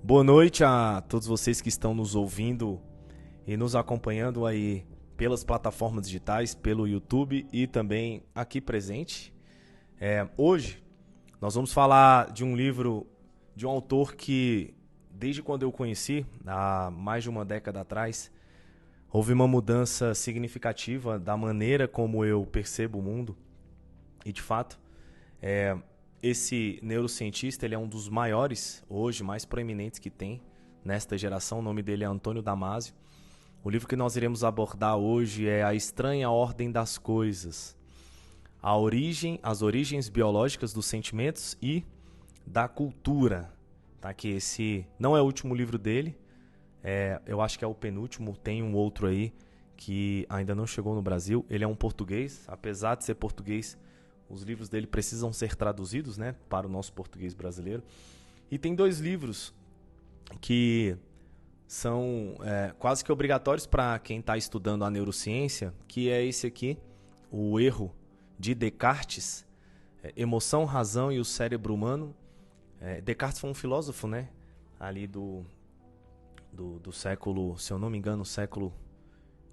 Boa noite a todos vocês que estão nos ouvindo e nos acompanhando aí pelas plataformas digitais, pelo YouTube e também aqui presente. Hoje nós vamos falar de um livro de um autor que, desde quando eu o conheci, há mais de uma década atrás, houve uma mudança significativa da maneira como eu percebo o mundo. E, de fato, esse neurocientista, ele é um dos maiores, hoje, mais proeminentes que tem nesta geração. O nome dele é Antônio Damasio. O livro que nós iremos abordar hoje é A Estranha Ordem das Coisas. As origens biológicas dos sentimentos e da cultura. Tá? Que esse não é o último livro dele. Eu acho que é o penúltimo. Tem um outro aí que ainda não chegou no Brasil. Ele é um português. Apesar de ser português, os livros dele precisam ser traduzidos, né, para o nosso português brasileiro. E tem dois livros que são quase que obrigatórios para quem está estudando a neurociência, que é esse aqui, O Erro de Descartes, Emoção, Razão e o Cérebro Humano. Descartes foi um filósofo, né, ali do século, se eu não me engano, século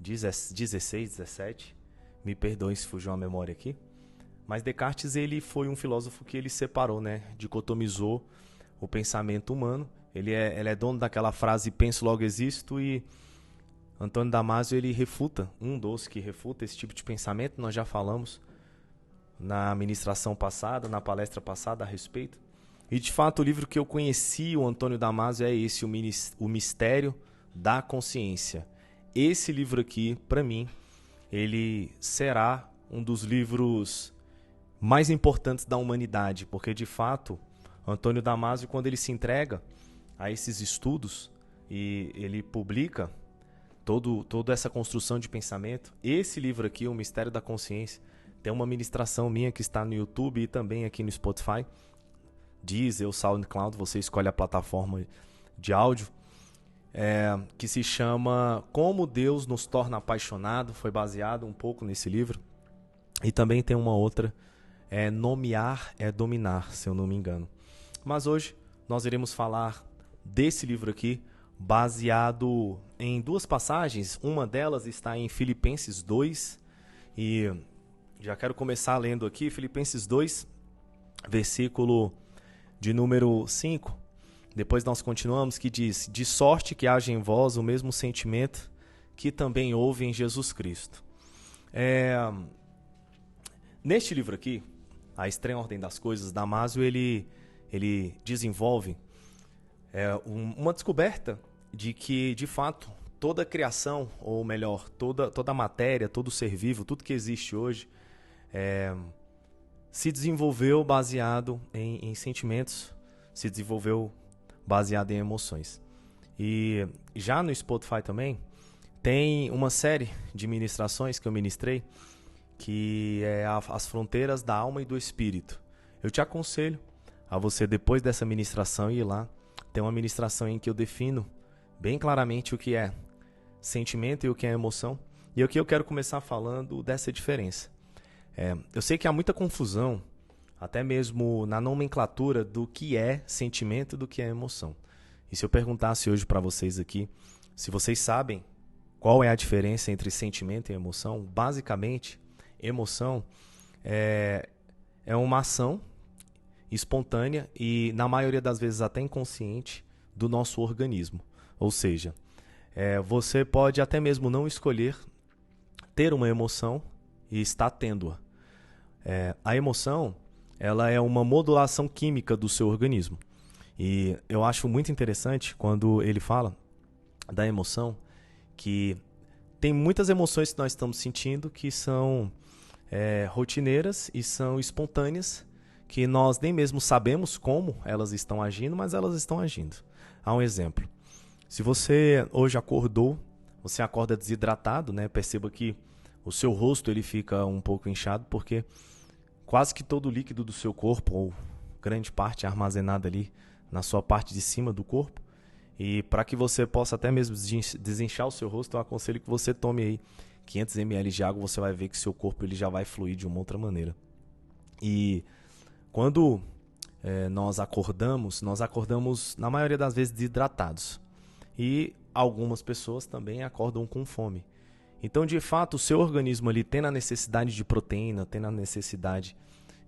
16, 17. Me perdoe se fugiu a memória aqui. Mas Descartes, ele foi um filósofo que ele separou, né, dicotomizou o pensamento humano. Ele é dono daquela frase penso logo existo, e Antônio Damasio, ele refuta, um dos que refuta esse tipo de pensamento. Nós já falamos na ministração passada, na palestra passada a respeito. E de fato o livro que eu conheci o Antônio Damasio é esse, O Mistério da Consciência. Esse livro aqui, para mim, ele será um dos livros mais importantes da humanidade, porque de fato Antônio Damasio, quando ele se entrega a esses estudos e ele publica toda essa construção de pensamento, esse livro aqui, O Mistério da Consciência, tem uma ministração minha que está no YouTube e também aqui no Spotify, Deezer ou SoundCloud, você escolhe a plataforma de áudio, que se chama Como Deus nos Torna Apaixonado, foi baseado um pouco nesse livro. E também tem uma outra, Nomear é Dominar, se eu não me engano. Mas hoje nós iremos falar desse livro aqui, baseado em duas passagens. Uma delas está em Filipenses 2, e já quero começar lendo aqui, Filipenses 2, versículo de número 5. Depois nós continuamos, que diz: de sorte que haja em vós o mesmo sentimento que também houve em Jesus Cristo. Neste livro aqui, A Estranha Ordem das Coisas, Damasio, ele desenvolve uma descoberta de que, de fato, toda a criação, ou melhor, toda a matéria, todo o ser vivo, tudo que existe hoje, se desenvolveu baseado em sentimentos, se desenvolveu baseado em emoções. E já no Spotify também tem uma série de ministrações que eu ministrei, que é As Fronteiras da Alma e do Espírito. Eu te aconselho a você, depois dessa ministração, ir lá. Tem uma ministração em que eu defino bem claramente o que é sentimento e o que é emoção. E aqui eu quero começar falando dessa diferença. Eu sei que há muita confusão, até mesmo na nomenclatura do que é sentimento e do que é emoção. E se eu perguntasse hoje para vocês aqui, se vocês sabem qual é a diferença entre sentimento e emoção, basicamente, emoção é uma ação espontânea e, na maioria das vezes, até inconsciente do nosso organismo. Ou seja, você pode até mesmo não escolher ter uma emoção e está tendo-a. A emoção, ela é uma modulação química do seu organismo. E eu acho muito interessante quando ele fala da emoção, que tem muitas emoções que nós estamos sentindo que são rotineiras e são espontâneas, que nós nem mesmo sabemos como elas estão agindo, mas elas estão agindo. Há um exemplo. Se você hoje acordou, você acorda desidratado, né? Perceba que o seu rosto ele fica um pouco inchado, porque quase que todo o líquido do seu corpo, ou grande parte, é armazenado ali na sua parte de cima do corpo. E para que você possa até mesmo desinchar o seu rosto, eu aconselho que você tome aí 500 ml de água. Você vai ver que seu corpo ele já vai fluir de uma outra maneira. E quando nós acordamos na maioria das vezes desidratados. E algumas pessoas também acordam com fome. Então, de fato, o seu organismo ali tendo a necessidade de proteína, tendo a necessidade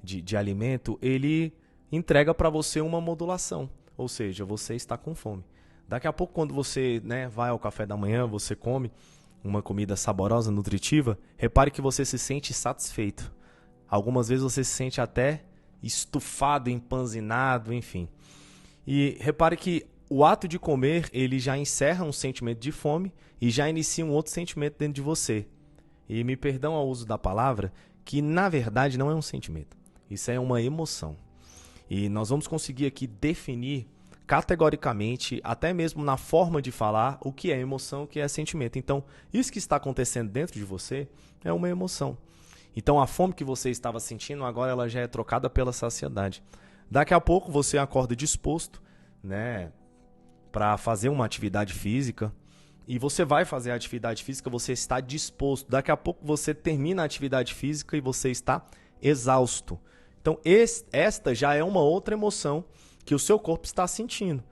de alimento, ele entrega para você uma modulação. Ou seja, você está com fome. Daqui a pouco, quando você vai ao café da manhã, você come uma comida saborosa, nutritiva, repare que você se sente satisfeito. Algumas vezes você se sente até estufado, empanzinado, enfim. E repare que o ato de comer, ele já encerra um sentimento de fome e já inicia um outro sentimento dentro de você. E me perdão ao uso da palavra, que na verdade não é um sentimento. Isso é uma emoção. E nós vamos conseguir aqui definir categoricamente, até mesmo na forma de falar, o que é emoção, o que é sentimento. Então, isso que está acontecendo dentro de você é uma emoção. Então, a fome que você estava sentindo, agora ela já é trocada pela saciedade. Daqui a pouco você acorda disposto, para fazer uma atividade física. E você vai fazer a atividade física, você está disposto. Daqui a pouco você termina a atividade física e você está exausto. Então, esta já é uma outra emoção que o seu corpo está sentindo.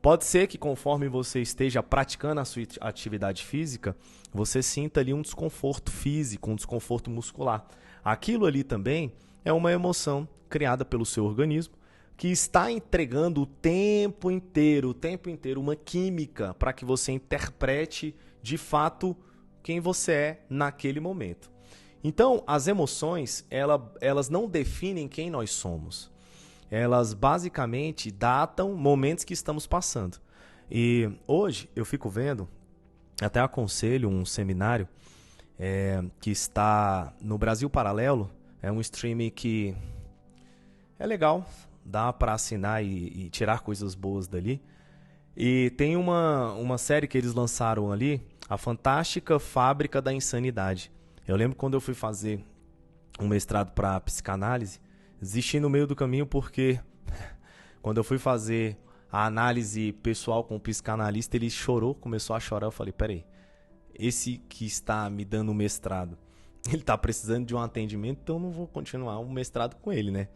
Pode ser que conforme você esteja praticando a sua atividade física, você sinta ali um desconforto físico, um desconforto muscular. Aquilo ali também é uma emoção criada pelo seu organismo, que está entregando o tempo inteiro uma química para que você interprete de fato quem você é naquele momento. Então, as emoções, elas não definem quem nós somos. Elas basicamente datam momentos que estamos passando. E hoje eu fico vendo, até aconselho um seminário que está no Brasil Paralelo. É um streaming que é legal, dá para assinar e tirar coisas boas dali. E tem uma série que eles lançaram ali, A Fantástica Fábrica da Insanidade. Eu lembro quando eu fui fazer um mestrado para psicanálise, desisti no meio do caminho porque quando eu fui fazer a análise pessoal com o psicanalista, ele chorou, começou a chorar. Eu falei, peraí, esse que está me dando o mestrado, ele está precisando de um atendimento, então eu não vou continuar o mestrado com ele, né?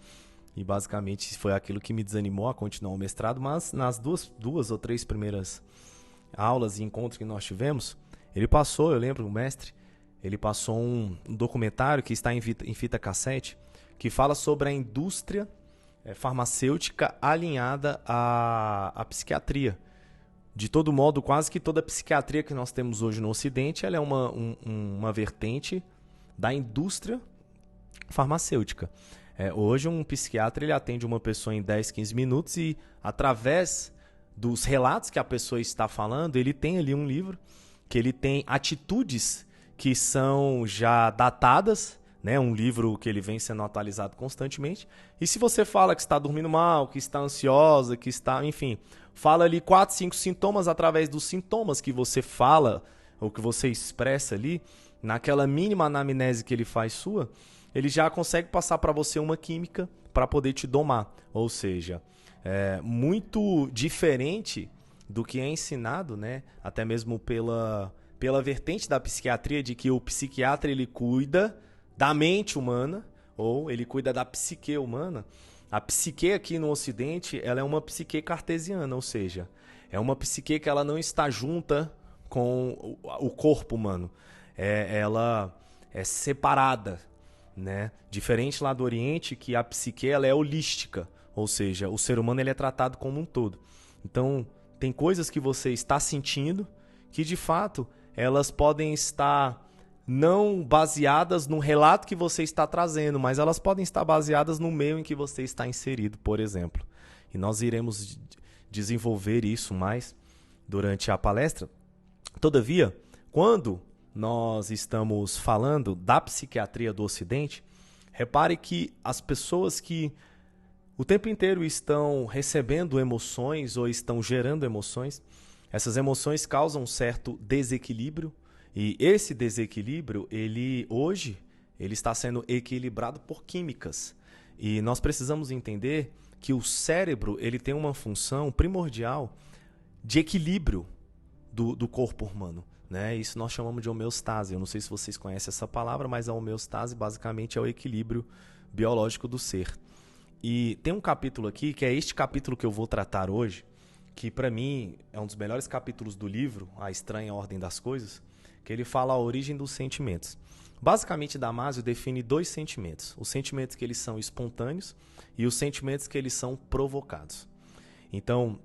E basicamente foi aquilo que me desanimou a continuar o mestrado, mas nas duas ou três primeiras aulas e encontros que nós tivemos, ele passou, eu lembro, o mestre, ele passou um documentário que está em fita cassete, que fala sobre a indústria farmacêutica alinhada à psiquiatria. De todo modo, quase que toda a psiquiatria que nós temos hoje no Ocidente, ela é uma vertente da indústria farmacêutica. Hoje, um psiquiatra ele atende uma pessoa em 10, 15 minutos e, através dos relatos que a pessoa está falando, ele tem ali um livro que ele tem atitudes que são já datadas, um livro que ele vem sendo atualizado constantemente. E se você fala que está dormindo mal, que está ansiosa, que está, enfim, fala ali 4, 5 sintomas através dos sintomas que você fala ou que você expressa ali, naquela mínima anamnese que ele faz sua, ele já consegue passar para você uma química para poder te domar. Ou seja, é muito diferente do que é ensinado, até mesmo pela vertente da psiquiatria, de que o psiquiatra ele cuida da mente humana, ou ele cuida da psique humana. A psique aqui no Ocidente, ela é uma psique cartesiana, ou seja, é uma psique que ela não está junta com o corpo humano. Ela é separada, Diferente lá do Oriente, que a psique ela é holística, ou seja, o ser humano ele é tratado como um todo. Então, tem coisas que você está sentindo que, de fato, elas podem estar não baseadas no relato que você está trazendo, mas elas podem estar baseadas no meio em que você está inserido, por exemplo. E nós iremos desenvolver isso mais durante a palestra. Todavia, quando nós estamos falando da psiquiatria do Ocidente, repare que as pessoas que o tempo inteiro estão recebendo emoções ou estão gerando emoções, essas emoções causam um certo desequilíbrio. E esse desequilíbrio, hoje está sendo equilibrado por químicas. E nós precisamos entender que o cérebro ele tem uma função primordial de equilíbrio do corpo humano. Isso nós chamamos de homeostase. Eu não sei se vocês conhecem essa palavra, mas a homeostase basicamente é o equilíbrio biológico do ser. E tem um capítulo aqui, que é este capítulo que eu vou tratar hoje, que para mim é um dos melhores capítulos do livro, A Estranha Ordem das Coisas, que ele fala a origem dos sentimentos. Basicamente, Damásio define dois sentimentos. Os sentimentos que eles são espontâneos e os sentimentos que eles são provocados. Então,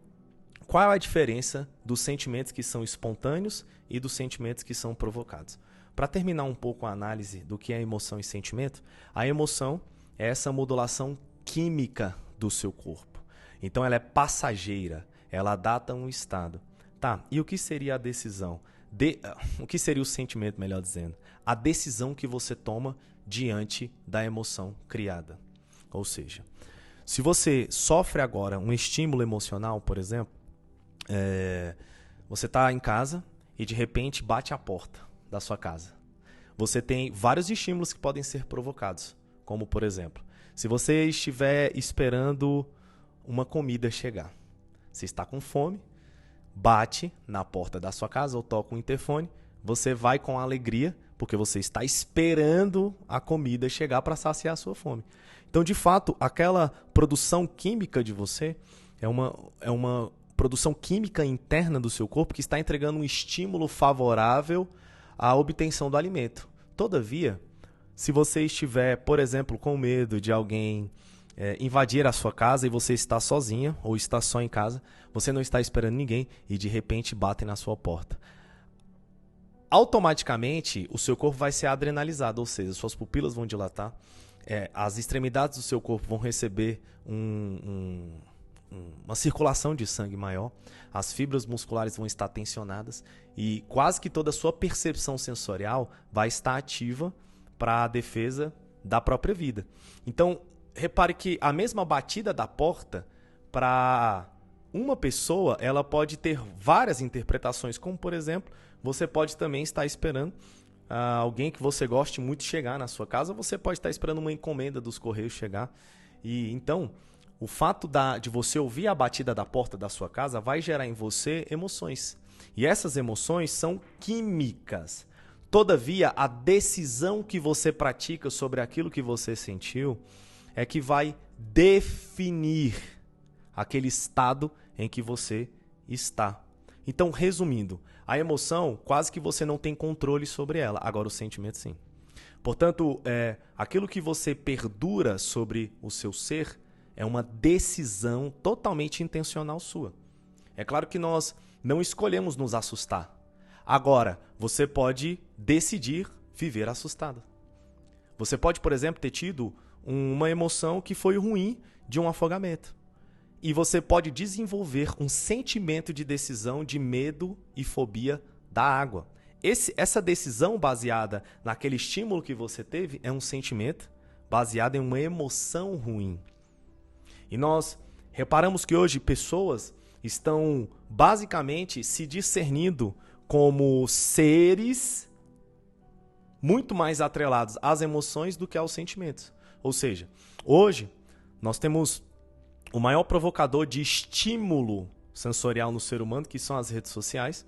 qual é a diferença dos sentimentos que são espontâneos e dos sentimentos que são provocados? Para terminar um pouco a análise do que é emoção e sentimento, a emoção é essa modulação química do seu corpo. Então, ela é passageira, ela data um estado. Tá, e o que seria a decisão? O que seria o sentimento, melhor dizendo? A decisão que você toma diante da emoção criada. Ou seja, se você sofre agora um estímulo emocional, por exemplo, você está em casa e de repente bate a porta da sua casa. Você tem vários estímulos que podem ser provocados, como por exemplo, se você estiver esperando uma comida chegar, você está com fome, bate na porta da sua casa ou toca o interfone, você vai com alegria, porque você está esperando a comida chegar para saciar a sua fome. Então, de fato, aquela produção química de você é uma produção química interna do seu corpo que está entregando um estímulo favorável à obtenção do alimento. Todavia, se você estiver, por exemplo, com medo de alguém invadir a sua casa e você está sozinha ou está só em casa, você não está esperando ninguém e de repente batem na sua porta. Automaticamente, o seu corpo vai ser adrenalizado, ou seja, suas pupilas vão dilatar, as extremidades do seu corpo vão receber uma circulação de sangue maior, as fibras musculares vão estar tensionadas e quase que toda a sua percepção sensorial vai estar ativa para a defesa da própria vida. Então, repare que a mesma batida da porta, para uma pessoa, ela pode ter várias interpretações, como, por exemplo, você pode também estar esperando alguém que você goste muito chegar na sua casa, você pode estar esperando uma encomenda dos Correios chegar. E então, o fato de você ouvir a batida da porta da sua casa vai gerar em você emoções. E essas emoções são químicas. Todavia, a decisão que você pratica sobre aquilo que você sentiu é que vai definir aquele estado em que você está. Então, resumindo, a emoção quase que você não tem controle sobre ela, agora o sentimento sim. Portanto, aquilo que você perdura sobre o seu ser é uma decisão totalmente intencional sua. É claro que nós não escolhemos nos assustar. Agora, você pode decidir viver assustado. Você pode, por exemplo, ter tido uma emoção que foi ruim de um afogamento. E você pode desenvolver um sentimento de decisão de medo e fobia da água. Essa decisão baseada naquele estímulo que você teve é um sentimento baseado em uma emoção ruim. E nós reparamos que hoje pessoas estão basicamente se discernindo como seres muito mais atrelados às emoções do que aos sentimentos. Ou seja, hoje nós temos o maior provocador de estímulo sensorial no ser humano, que são as redes sociais.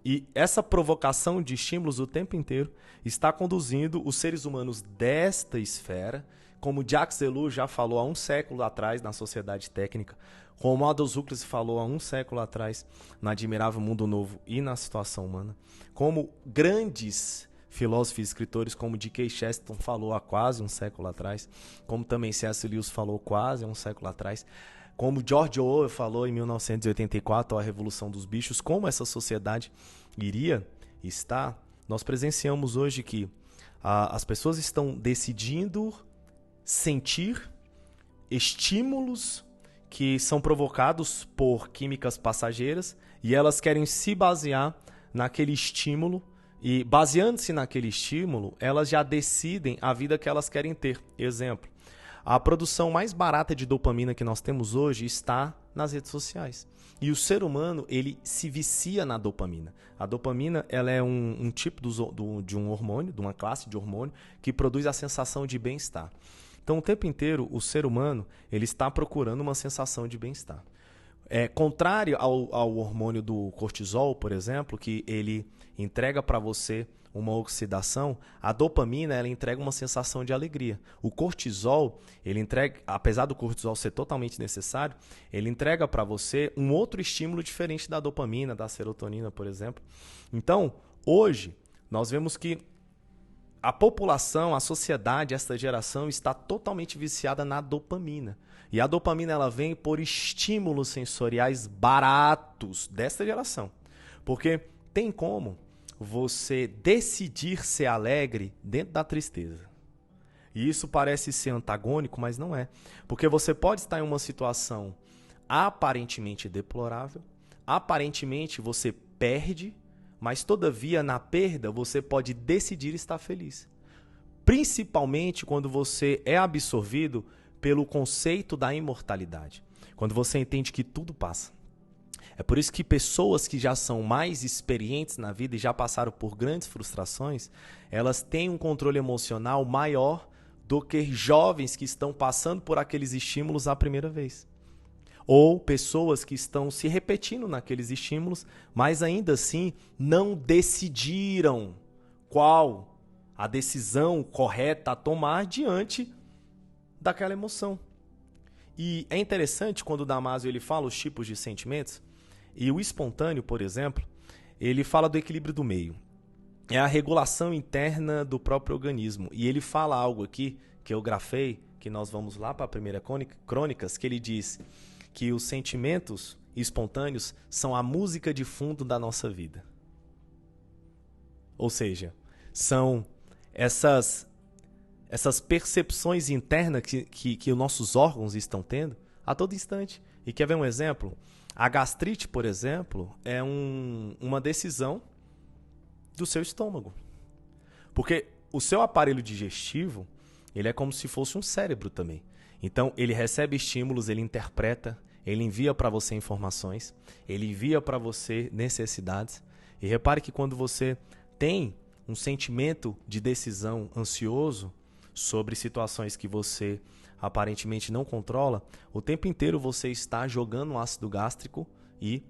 E essa provocação de estímulos o tempo inteiro está conduzindo os seres humanos desta esfera, como Jacques Ellul já falou há um século atrás na Sociedade Técnica, como Aldous Huxley falou há um século atrás na Admirável Mundo Novo e na Situação Humana, como grandes filósofos e escritores como D.K. Chesterton falou há quase um século atrás, como também C.S. Lewis falou quase um século atrás, como George Orwell falou em 1984, a Revolução dos Bichos, como essa sociedade iria estar. Nós presenciamos hoje que as pessoas estão decidindo sentir estímulos que são provocados por químicas passageiras e elas querem se basear naquele estímulo e, baseando-se naquele estímulo, elas já decidem a vida que elas querem ter. Exemplo, a produção mais barata de dopamina que nós temos hoje está nas redes sociais. E o ser humano, ele se vicia na dopamina. A dopamina, ela é um tipo de um hormônio, de uma classe de hormônio, que produz a sensação de bem-estar. Então, o tempo inteiro, o ser humano ele está procurando uma sensação de bem-estar. Contrário ao hormônio do cortisol, por exemplo, que ele entrega para você uma oxidação, a dopamina ela entrega uma sensação de alegria. O cortisol, ele entrega, apesar do cortisol ser totalmente necessário, ele entrega para você um outro estímulo diferente da dopamina, da serotonina, por exemplo. Então, hoje, nós vemos que a população, a sociedade, esta geração está totalmente viciada na dopamina. E a dopamina ela vem por estímulos sensoriais baratos desta geração. Porque tem como você decidir ser alegre dentro da tristeza. E isso parece ser antagônico, mas não é. Porque você pode estar em uma situação aparentemente deplorável, aparentemente você perde, mas todavia na perda você pode decidir estar feliz. Principalmente quando você é absorvido pelo conceito da imortalidade. Quando você entende que tudo passa. É por isso que pessoas que já são mais experientes na vida e já passaram por grandes frustrações, elas têm um controle emocional maior do que jovens que estão passando por aqueles estímulos a primeira vez. Ou pessoas que estão se repetindo naqueles estímulos, mas ainda assim não decidiram qual a decisão correta a tomar diante daquela emoção. E é interessante quando o Damasio ele fala os tipos de sentimentos, e o espontâneo, por exemplo, ele fala do equilíbrio do meio. É a regulação interna do próprio organismo. E ele fala algo aqui, que eu grafei, que nós vamos lá para a primeira Crônicas, que ele diz que os sentimentos espontâneos são a música de fundo da nossa vida. Ou seja, são essas percepções internas que os nossos órgãos estão tendo a todo instante. E quer ver um exemplo? A gastrite, por exemplo, é uma decisão do seu estômago. Porque o seu aparelho digestivo, ele é como se fosse um cérebro também. Então, ele recebe estímulos, ele interpreta, ele envia para você informações, ele envia para você necessidades. E repare que quando você tem um sentimento de decisão ansioso sobre situações que você aparentemente não controla, o tempo inteiro você está jogando um ácido gástrico e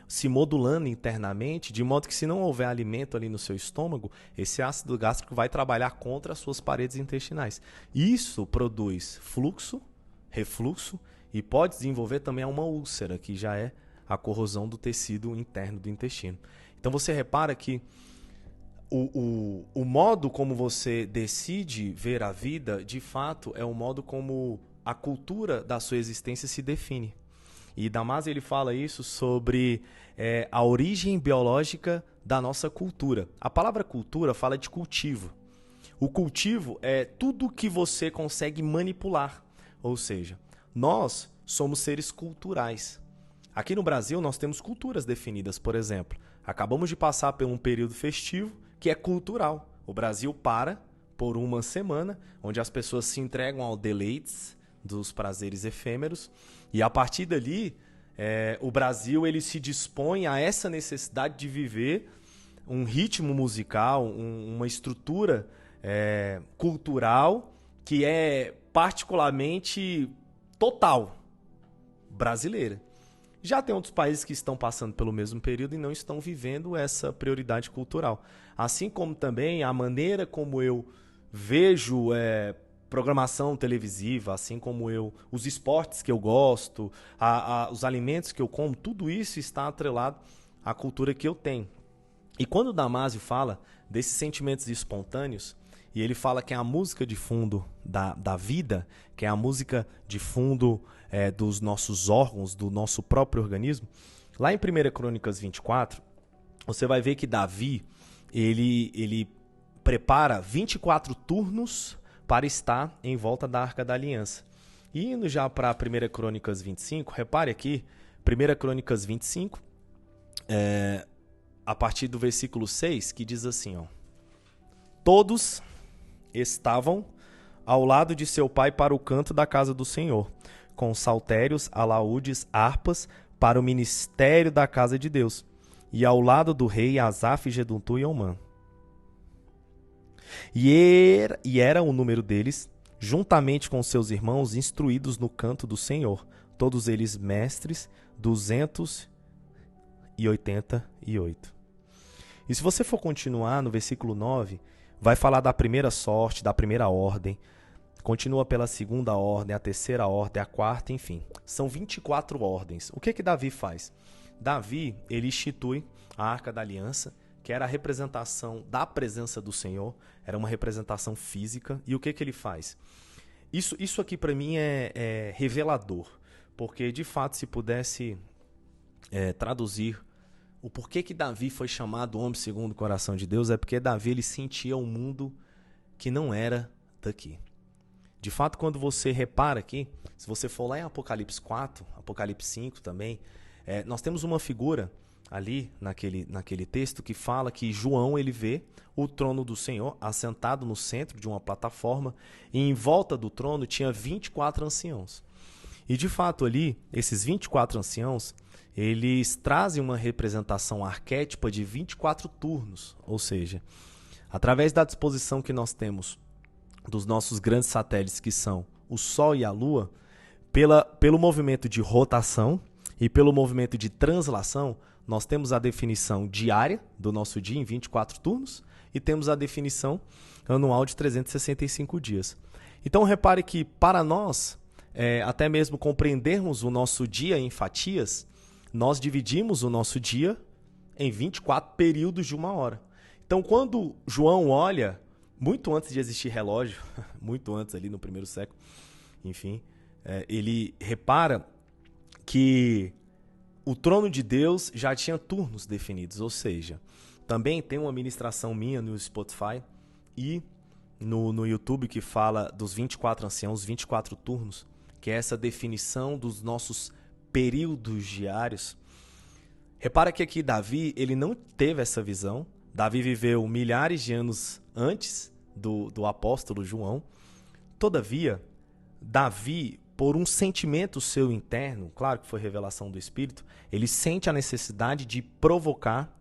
se modulando internamente, de modo que se não houver alimento ali no seu estômago, esse ácido gástrico vai trabalhar contra as suas paredes intestinais. Isso produz fluxo, refluxo e pode desenvolver também uma úlcera, que já é a corrosão do tecido interno do intestino. Então você repara que o modo como você decide ver a vida, de fato, é o modo como a cultura da sua existência se define. E Damasio ele fala isso sobre a origem biológica da nossa cultura. A palavra cultura fala de cultivo. O cultivo é tudo que você consegue manipular. Ou seja, nós somos seres culturais. Aqui no Brasil nós temos culturas definidas, por exemplo. Acabamos de passar por um período festivo que é cultural. O Brasil para por uma semana, onde as pessoas se entregam ao deleites dos prazeres efêmeros, e a partir dali, o Brasil ele se dispõe a essa necessidade de viver um ritmo musical, uma estrutura cultural que é particularmente total brasileira. Já tem outros países que estão passando pelo mesmo período e não estão vivendo essa prioridade cultural. Assim como também a maneira como eu vejo programação televisiva, assim como os esportes que eu gosto, os alimentos que eu como, tudo isso está atrelado à cultura que eu tenho. E quando o Damasio fala desses sentimentos espontâneos, e ele fala que é a música de fundo da vida, que é a música de fundo dos nossos órgãos, do nosso próprio organismo, lá em 1 Crônicas 24, você vai ver que Davi, ele prepara 24 turnos para estar em volta da Arca da Aliança. E indo já para 1 Crônicas 25, repare aqui, 1 Crônicas 25, a partir do versículo 6, que diz assim, ó: todos estavam ao lado de seu pai para o canto da casa do Senhor, com saltérios, alaúdes, harpas, para o ministério da casa de Deus, e ao lado do rei Asaf, Jedutum e Omã. E era o número deles, juntamente com seus irmãos, instruídos no canto do Senhor, todos eles mestres, 288. E se você for continuar no versículo 9, vai falar da primeira sorte, da primeira ordem, continua pela segunda ordem, a terceira ordem, a quarta, enfim. São 24 ordens. O que Davi faz? Davi, ele institui a Arca da Aliança, que era a representação da presença do Senhor, era uma representação física. E o que ele faz? Isso aqui para mim é revelador, porque de fato se pudesse traduzir o porquê que Davi foi chamado homem segundo o coração de Deus, é porque Davi ele sentia um mundo que não era daqui. De fato, quando você repara aqui, se você for lá em Apocalipse 4, Apocalipse 5 também, nós temos uma figura ali naquele texto que fala que João ele vê o trono do Senhor assentado no centro de uma plataforma e em volta do trono tinha 24 anciãos. E de fato ali, esses 24 anciãos, eles trazem uma representação arquétipa de 24 turnos, ou seja, através da disposição que nós temos dos nossos grandes satélites, que são o Sol e a Lua, pelo movimento de rotação e pelo movimento de translação, nós temos a definição diária do nosso dia em 24 turnos e temos a definição anual de 365 dias. Então repare que para nós, até mesmo compreendermos o nosso dia em fatias, nós dividimos o nosso dia em 24 períodos de 1 hora. Então quando João olha, muito antes de existir relógio, muito antes ali no primeiro século, enfim, ele repara que o trono de Deus já tinha turnos definidos, ou seja, também tem uma ministração minha no Spotify e no YouTube que fala dos 24 anciãos, 24 turnos, que é essa definição dos nossos períodos diários. Repara que aqui Davi, ele não teve essa visão. Davi viveu milhares de anos antes do apóstolo João. Todavia, Davi, por um sentimento seu interno, claro que foi revelação do Espírito, ele sente a necessidade de provocar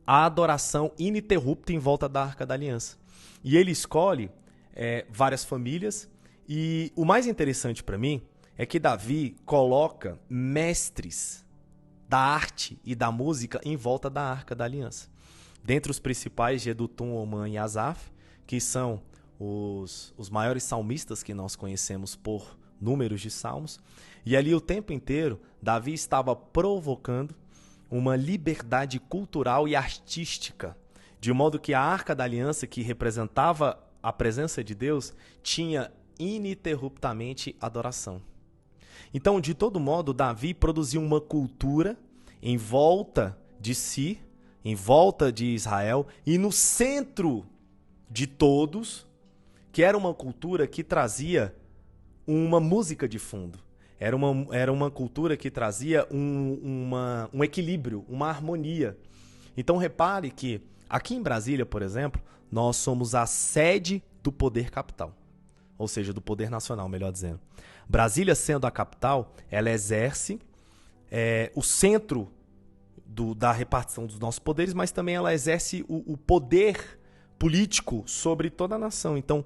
a adoração ininterrupta em volta da Arca da Aliança. E ele escolhe várias famílias, e o mais interessante para mim é que Davi coloca mestres da arte e da música em volta da Arca da Aliança. Dentre os principais, Jedutum, Omã e Asaf, que são os maiores salmistas que nós conhecemos por números de salmos. E ali o tempo inteiro, Davi estava provocando uma liberdade cultural e artística, de modo que a Arca da Aliança, que representava a presença de Deus, tinha ininterruptamente adoração. Então, de todo modo, Davi produziu uma cultura em volta de si, em volta de Israel, e no centro de todos, que era uma cultura que trazia uma música de fundo. Era uma cultura que trazia um equilíbrio, uma harmonia. Então repare que aqui em Brasília, por exemplo, nós somos a sede do poder capital. Ou seja, do poder nacional, melhor dizendo. Brasília, sendo a capital, ela exerce o centro da repartição dos nossos poderes, mas também ela exerce o poder político sobre toda a nação. Então,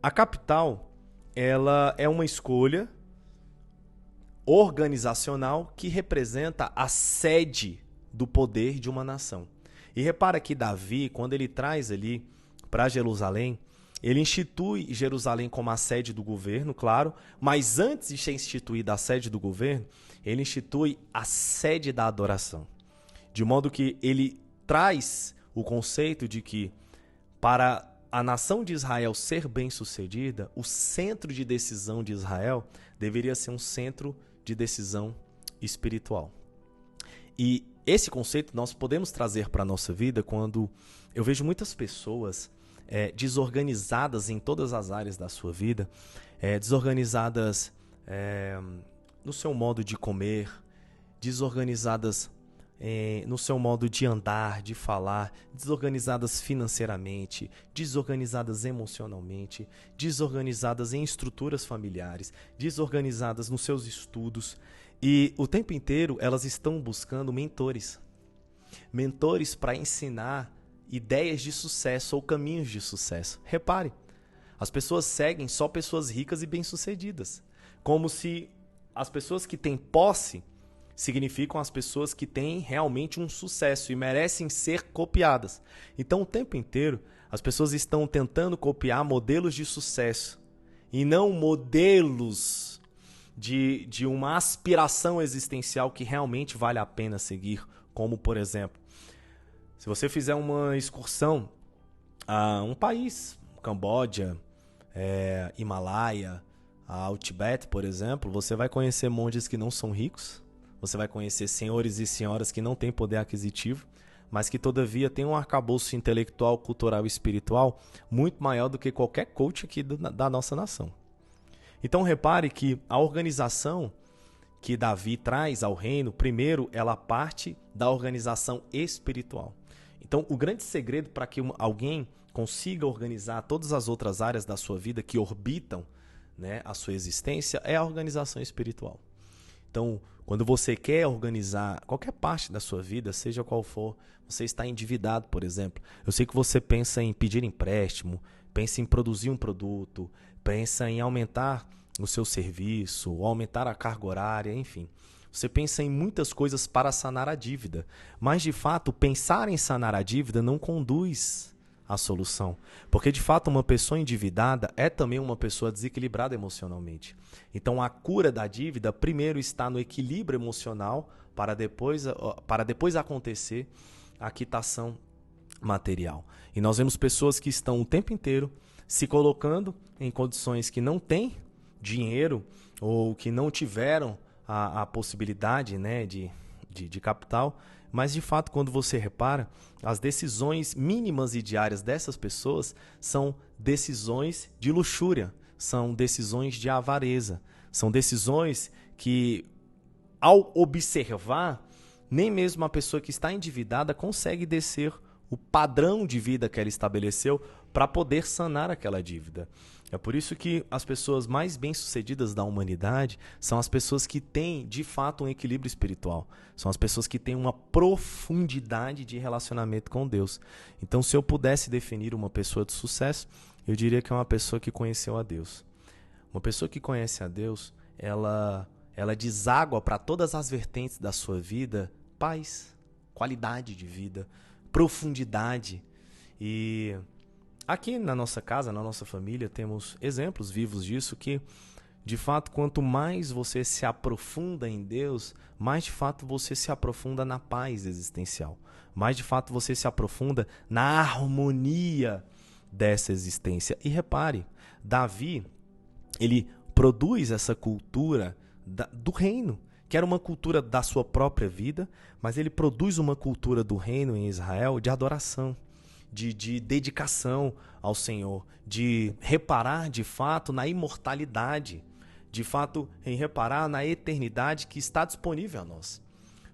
a capital, ela é uma escolha organizacional que representa a sede do poder de uma nação. E repara que Davi, quando ele traz ali para Jerusalém, ele institui Jerusalém como a sede do governo, claro, mas antes de ser instituída a sede do governo, ele institui a sede da adoração. De modo que ele traz o conceito de que para a nação de Israel ser bem-sucedida, o centro de decisão de Israel deveria ser um centro de decisão espiritual. E esse conceito nós podemos trazer para a nossa vida quando eu vejo muitas pessoas desorganizadas em todas as áreas da sua vida, desorganizadas no seu modo de comer, desorganizadas no seu modo de andar, de falar, desorganizadas financeiramente, desorganizadas emocionalmente, desorganizadas em estruturas familiares, desorganizadas nos seus estudos. E o tempo inteiro elas estão buscando mentores. Mentores para ensinar ideias de sucesso ou caminhos de sucesso. Repare, as pessoas seguem só pessoas ricas e bem-sucedidas, como se as pessoas que têm posse significam as pessoas que têm realmente um sucesso e merecem ser copiadas. Então, o tempo inteiro, as pessoas estão tentando copiar modelos de sucesso e não modelos de uma aspiração existencial que realmente vale a pena seguir. Como, por exemplo, se você fizer uma excursão a um país, Camboja, Himalaia, ao Tibete, por exemplo, você vai conhecer monges que não são ricos, você vai conhecer senhores e senhoras que não têm poder aquisitivo, mas que todavia têm um arcabouço intelectual, cultural e espiritual muito maior do que qualquer coach aqui da nossa nação. Então repare que a organização que Davi traz ao reino, primeiro, ela parte da organização espiritual. Então, o grande segredo para que alguém consiga organizar todas as outras áreas da sua vida que orbitam, né, a sua existência é a organização espiritual. Então, quando você quer organizar qualquer parte da sua vida, seja qual for, você está endividado, por exemplo. Eu sei que você pensa em pedir empréstimo, pensa em produzir um produto, pensa em aumentar o seu serviço, aumentar a carga horária, enfim. Você pensa em muitas coisas para sanar a dívida, mas de fato pensar em sanar a dívida não conduz à solução, porque de fato uma pessoa endividada é também uma pessoa desequilibrada emocionalmente. Então a cura da dívida primeiro está no equilíbrio emocional para depois acontecer a quitação material. E nós vemos pessoas que estão o tempo inteiro se colocando em condições que não têm dinheiro ou que não tiveram a possibilidade, né, de capital, mas de fato quando você repara, as decisões mínimas e diárias dessas pessoas são decisões de luxúria, são decisões de avareza, são decisões que, ao observar, nem mesmo a pessoa que está endividada consegue descer o padrão de vida que ela estabeleceu para poder sanar aquela dívida. É por isso que as pessoas mais bem-sucedidas da humanidade são as pessoas que têm, de fato, um equilíbrio espiritual. São as pessoas que têm uma profundidade de relacionamento com Deus. Então, se eu pudesse definir uma pessoa de sucesso, eu diria que é uma pessoa que conheceu a Deus. Uma pessoa que conhece a Deus, ela deságua para todas as vertentes da sua vida paz, qualidade de vida, profundidade. E aqui na nossa casa, na nossa família, temos exemplos vivos disso que, de fato, quanto mais você se aprofunda em Deus, mais de fato você se aprofunda na paz existencial. Mais de fato você se aprofunda na harmonia dessa existência. E repare, Davi, ele produz essa cultura do reino, que era uma cultura da sua própria vida, mas ele produz uma cultura do reino em Israel de adoração, de dedicação ao Senhor, de reparar de fato na imortalidade, de fato em reparar na eternidade que está disponível a nós.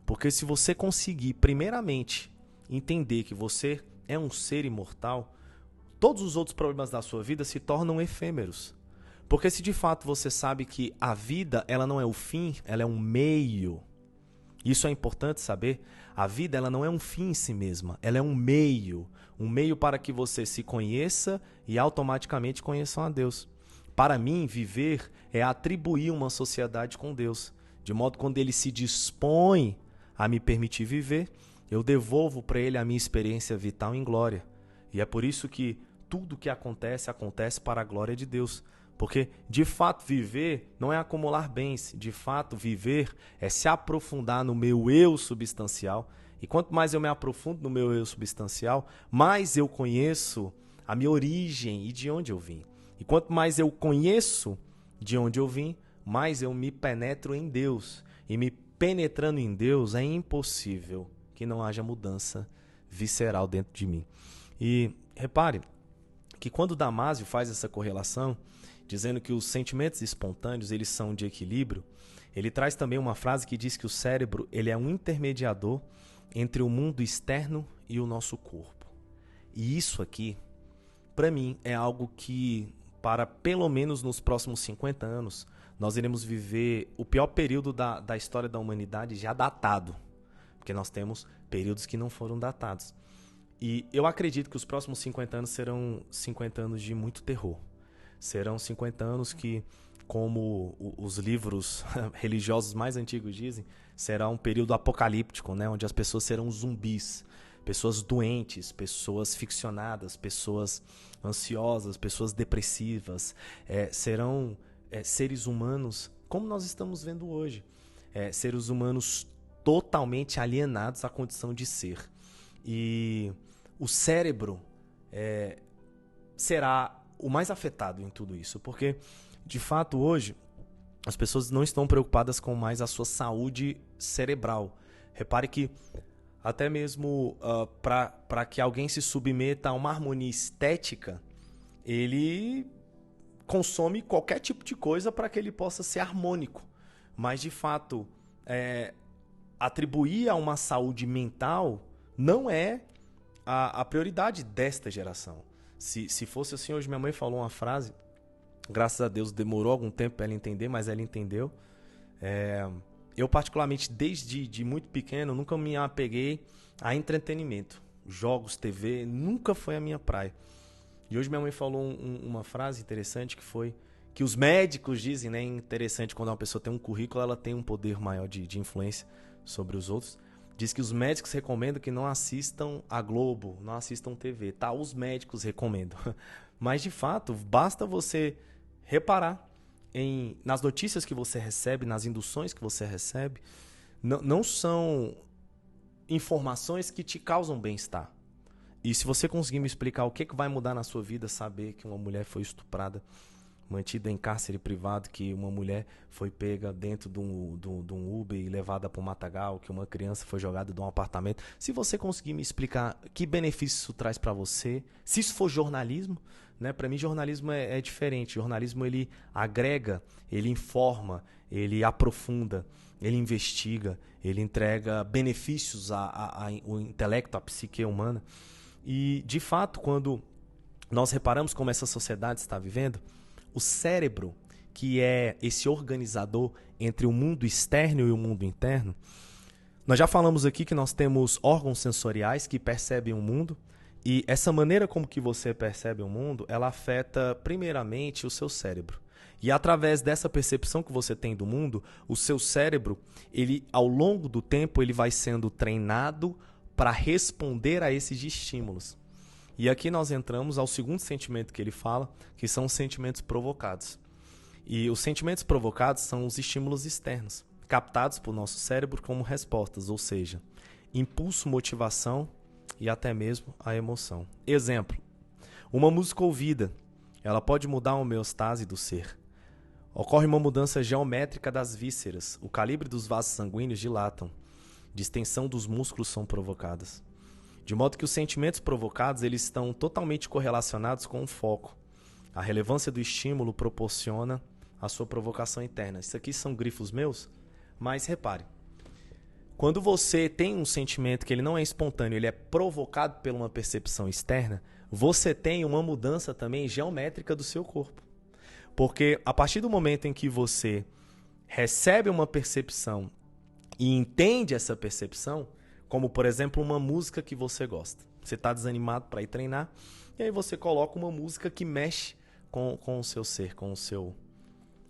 Porque se você conseguir primeiramente entender que você é um ser imortal, todos os outros problemas da sua vida se tornam efêmeros. Porque se de fato você sabe que a vida ela não é o fim, ela é um meio. Isso é importante saber. A vida ela não é um fim em si mesma, ela é um meio para que você se conheça e automaticamente conheçam a Deus. Para mim, viver é atribuir uma sociedade com Deus, de modo que quando Ele se dispõe a me permitir viver, eu devolvo para Ele a minha experiência vital em glória. E é por isso que tudo que acontece, acontece para a glória de Deus. Porque, de fato, viver não é acumular bens. De fato, viver é se aprofundar no meu eu substancial. E quanto mais eu me aprofundo no meu eu substancial, mais eu conheço a minha origem e de onde eu vim. E quanto mais eu conheço de onde eu vim, mais eu me penetro em Deus. E me penetrando em Deus, é impossível que não haja mudança visceral dentro de mim. E repare que quando Damásio faz essa correlação, dizendo que os sentimentos espontâneos eles são de equilíbrio, ele traz também uma frase que diz que o cérebro ele é um intermediador entre o mundo externo e o nosso corpo. E isso aqui, para mim, é algo que, para pelo menos nos próximos 50 anos, nós iremos viver o pior período da história da humanidade já datado. Porque nós temos períodos que não foram datados. E eu acredito que os próximos 50 anos serão 50 anos de muito terror. Serão 50 anos que como os livros religiosos mais antigos dizem, será um período apocalíptico, né? Onde as pessoas serão zumbis, pessoas doentes, pessoas ficcionadas, pessoas ansiosas, pessoas depressivas, serão seres humanos como nós estamos vendo hoje, seres humanos totalmente alienados à condição de ser. E o cérebro será o mais afetado em tudo isso, porque, de fato, hoje, as pessoas não estão preocupadas com mais a sua saúde cerebral. Repare que, até mesmo para que alguém se submeta a uma harmonia estética, ele consome qualquer tipo de coisa para que ele possa ser harmônico. Mas, de fato, atribuir a uma saúde mental não é a prioridade desta geração. Se fosse assim, hoje minha mãe falou uma frase, graças a Deus demorou algum tempo para ela entender, mas ela entendeu. Eu particularmente, desde muito pequeno, nunca me apeguei a entretenimento. Jogos, TV, nunca foi a minha praia. E hoje minha mãe falou uma frase interessante, que foi que os médicos dizem, né, interessante, quando uma pessoa tem um currículo, ela tem um poder maior de influência sobre os outros. Diz que os médicos recomendam que não assistam a Globo, não assistam TV, tá? Os médicos recomendam. Mas, de fato, basta você reparar nas notícias que você recebe, nas induções que você recebe. Não são informações que te causam bem-estar. E se você conseguir me explicar o que vai mudar na sua vida, saber que uma mulher foi estuprada, mantida em cárcere privado, que uma mulher foi pega dentro de um Uber e levada para um matagal, que uma criança foi jogada de um apartamento. Se você conseguir me explicar que benefício isso traz para você, se isso for jornalismo, né? Para mim jornalismo é diferente. Jornalismo, ele agrega, ele informa, ele aprofunda, ele investiga, ele entrega benefícios ao intelecto, à psique humana. E, de fato, quando nós reparamos como essa sociedade está vivendo, o cérebro, que é esse organizador entre o mundo externo e o mundo interno, nós já falamos aqui que nós temos órgãos sensoriais que percebem o mundo, e essa maneira como que você percebe o mundo, ela afeta primeiramente o seu cérebro. E através dessa percepção que você tem do mundo, o seu cérebro, ele, ao longo do tempo, ele vai sendo treinado para responder a esses estímulos. E aqui nós entramos ao segundo sentimento que ele fala, que são os sentimentos provocados. E os sentimentos provocados são os estímulos externos, captados por nosso cérebro como respostas, ou seja, impulso, motivação e até mesmo a emoção. Exemplo, uma música ouvida, ela pode mudar a homeostase do ser. Ocorre uma mudança geométrica das vísceras, o calibre dos vasos sanguíneos dilatam, distensão dos músculos são provocadas. De modo que os sentimentos provocados, eles estão totalmente correlacionados com o foco. A relevância do estímulo proporciona a sua provocação interna. Isso aqui são grifos meus, mas repare. Quando você tem um sentimento que ele não é espontâneo, ele é provocado por uma percepção externa, você tem uma mudança também geométrica do seu corpo. Porque a partir do momento em que você recebe uma percepção e entende essa percepção, como, por exemplo, uma música que você gosta. Você está desanimado para ir treinar, e aí você coloca uma música que mexe com o seu ser, com o seu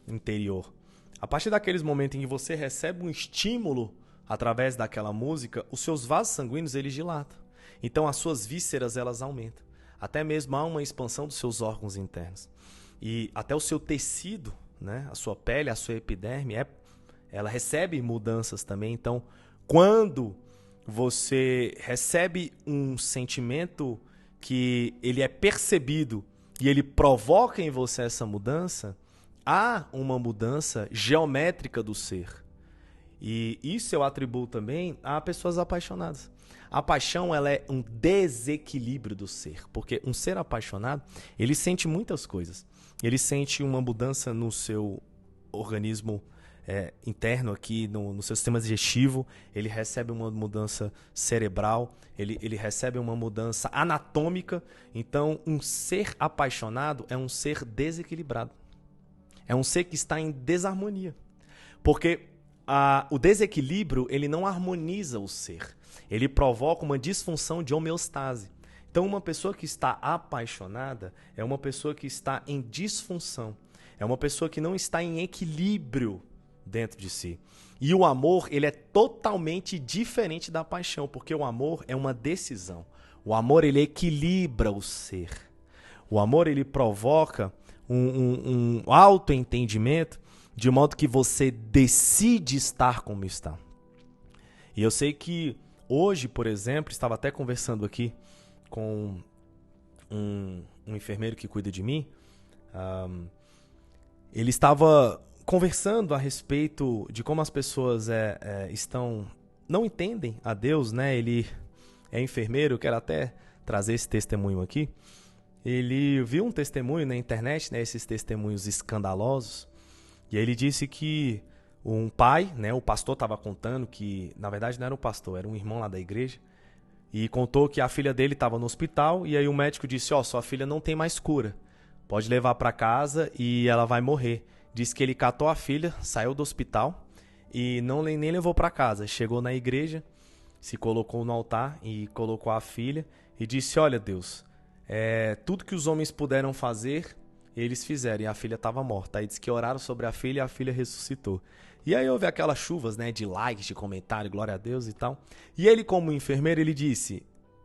interior. A partir daqueles momentos em que você recebe um estímulo através daquela música, os seus vasos sanguíneos eles dilatam. Então as suas vísceras elas aumentam. Até mesmo há uma expansão dos seus órgãos internos. E até o seu tecido, né, a sua pele, a sua epiderme, ela recebe mudanças também. Então, quando você recebe um sentimento que ele é percebido e ele provoca em você essa mudança, há uma mudança geométrica do ser. E isso eu atribuo também a pessoas apaixonadas. A paixão ela é um desequilíbrio do ser, porque um ser apaixonado, ele sente muitas coisas. Ele sente uma mudança no seu organismo interno aqui, no seu sistema digestivo, ele recebe uma mudança cerebral, ele recebe uma mudança anatômica. Então, um ser apaixonado é um ser desequilibrado. É um ser que está em desarmonia. Porque o desequilíbrio ele não harmoniza o ser. Ele provoca uma disfunção de homeostase. Então, uma pessoa que está apaixonada é uma pessoa que está em disfunção. É uma pessoa que não está em equilíbrio dentro de si. E o amor, ele é totalmente diferente da paixão, porque o amor é uma decisão. O amor, ele equilibra o ser. O amor, ele provoca um autoentendimento de modo que você decide estar como está. E eu sei que hoje, por exemplo, estava até conversando aqui com um enfermeiro que cuida de mim. Ele estava conversando a respeito de como as pessoas não entendem a Deus, né? Ele é enfermeiro, eu quero até trazer esse testemunho aqui. Ele viu um testemunho na internet, né? Esses testemunhos escandalosos. E aí ele disse que um pai, né? O pastor estava contando que, na verdade, não era um pastor, era um irmão lá da igreja. E contou que a filha dele estava no hospital. E aí o médico disse, sua filha não tem mais cura. Pode levar para casa e ela vai morrer. Disse que ele catou a filha, saiu do hospital e nem levou para casa. Chegou na igreja, se colocou no altar e colocou a filha e disse, olha Deus, tudo que os homens puderam fazer, eles fizeram e a filha estava morta. Aí disse que oraram sobre a filha e a filha ressuscitou. E aí houve aquelas chuvas, né, de likes, de comentário, glória a Deus e tal. E ele, como enfermeiro, ele disse,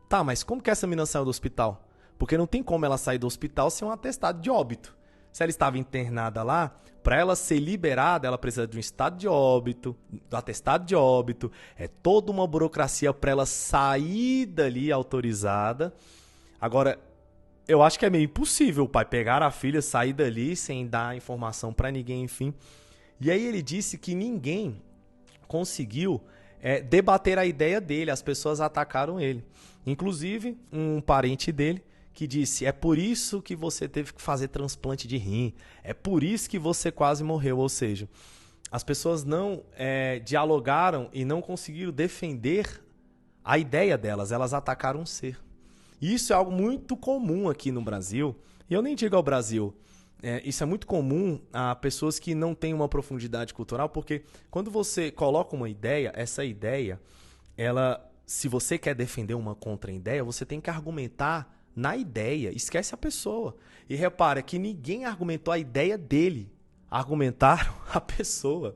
tá, mas como que essa menina saiu do hospital? Porque não tem como ela sair do hospital sem um atestado de óbito. Se ela estava internada lá, para ela ser liberada, ela precisa de um estado de óbito, do atestado de óbito. É toda uma burocracia para ela sair dali autorizada. Agora, eu acho que é meio impossível o pai pegar a filha, sair dali sem dar informação para ninguém, enfim. E aí ele disse que ninguém conseguiu debater a ideia dele, as pessoas atacaram ele. Inclusive, um parente dele que disse, é por isso que você teve que fazer transplante de rim, é por isso que você quase morreu. Ou seja, as pessoas não dialogaram e não conseguiram defender a ideia delas, elas atacaram um ser. E isso é algo muito comum aqui no Brasil, e eu nem digo ao Brasil, isso é muito comum a pessoas que não têm uma profundidade cultural, porque quando você coloca uma ideia, essa ideia, se você quer defender uma contra-ideia, você tem que argumentar na ideia, esquece a pessoa. E repara que ninguém argumentou a ideia dele, argumentaram a pessoa,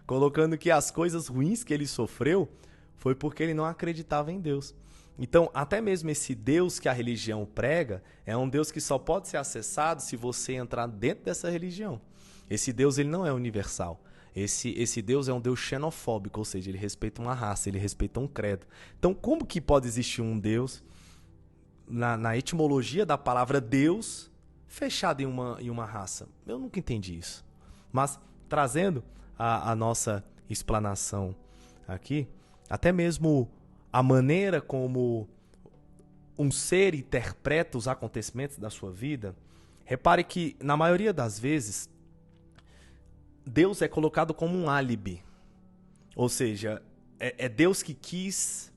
colocando que as coisas ruins que ele sofreu foi porque ele não acreditava em Deus. Então, até mesmo esse Deus que a religião prega é um Deus que só pode ser acessado se você entrar dentro dessa religião. Esse Deus, ele não é universal. Esse Deus é um Deus xenofóbico, ou seja, ele respeita uma raça, ele respeita um credo. Então, como que pode existir um Deus, na etimologia da palavra Deus, fechado em uma raça? Eu nunca entendi isso. Mas, trazendo a nossa explanação aqui, até mesmo a maneira como um ser interpreta os acontecimentos da sua vida, repare que, na maioria das vezes, Deus é colocado como um álibi. Ou seja, é Deus que quis,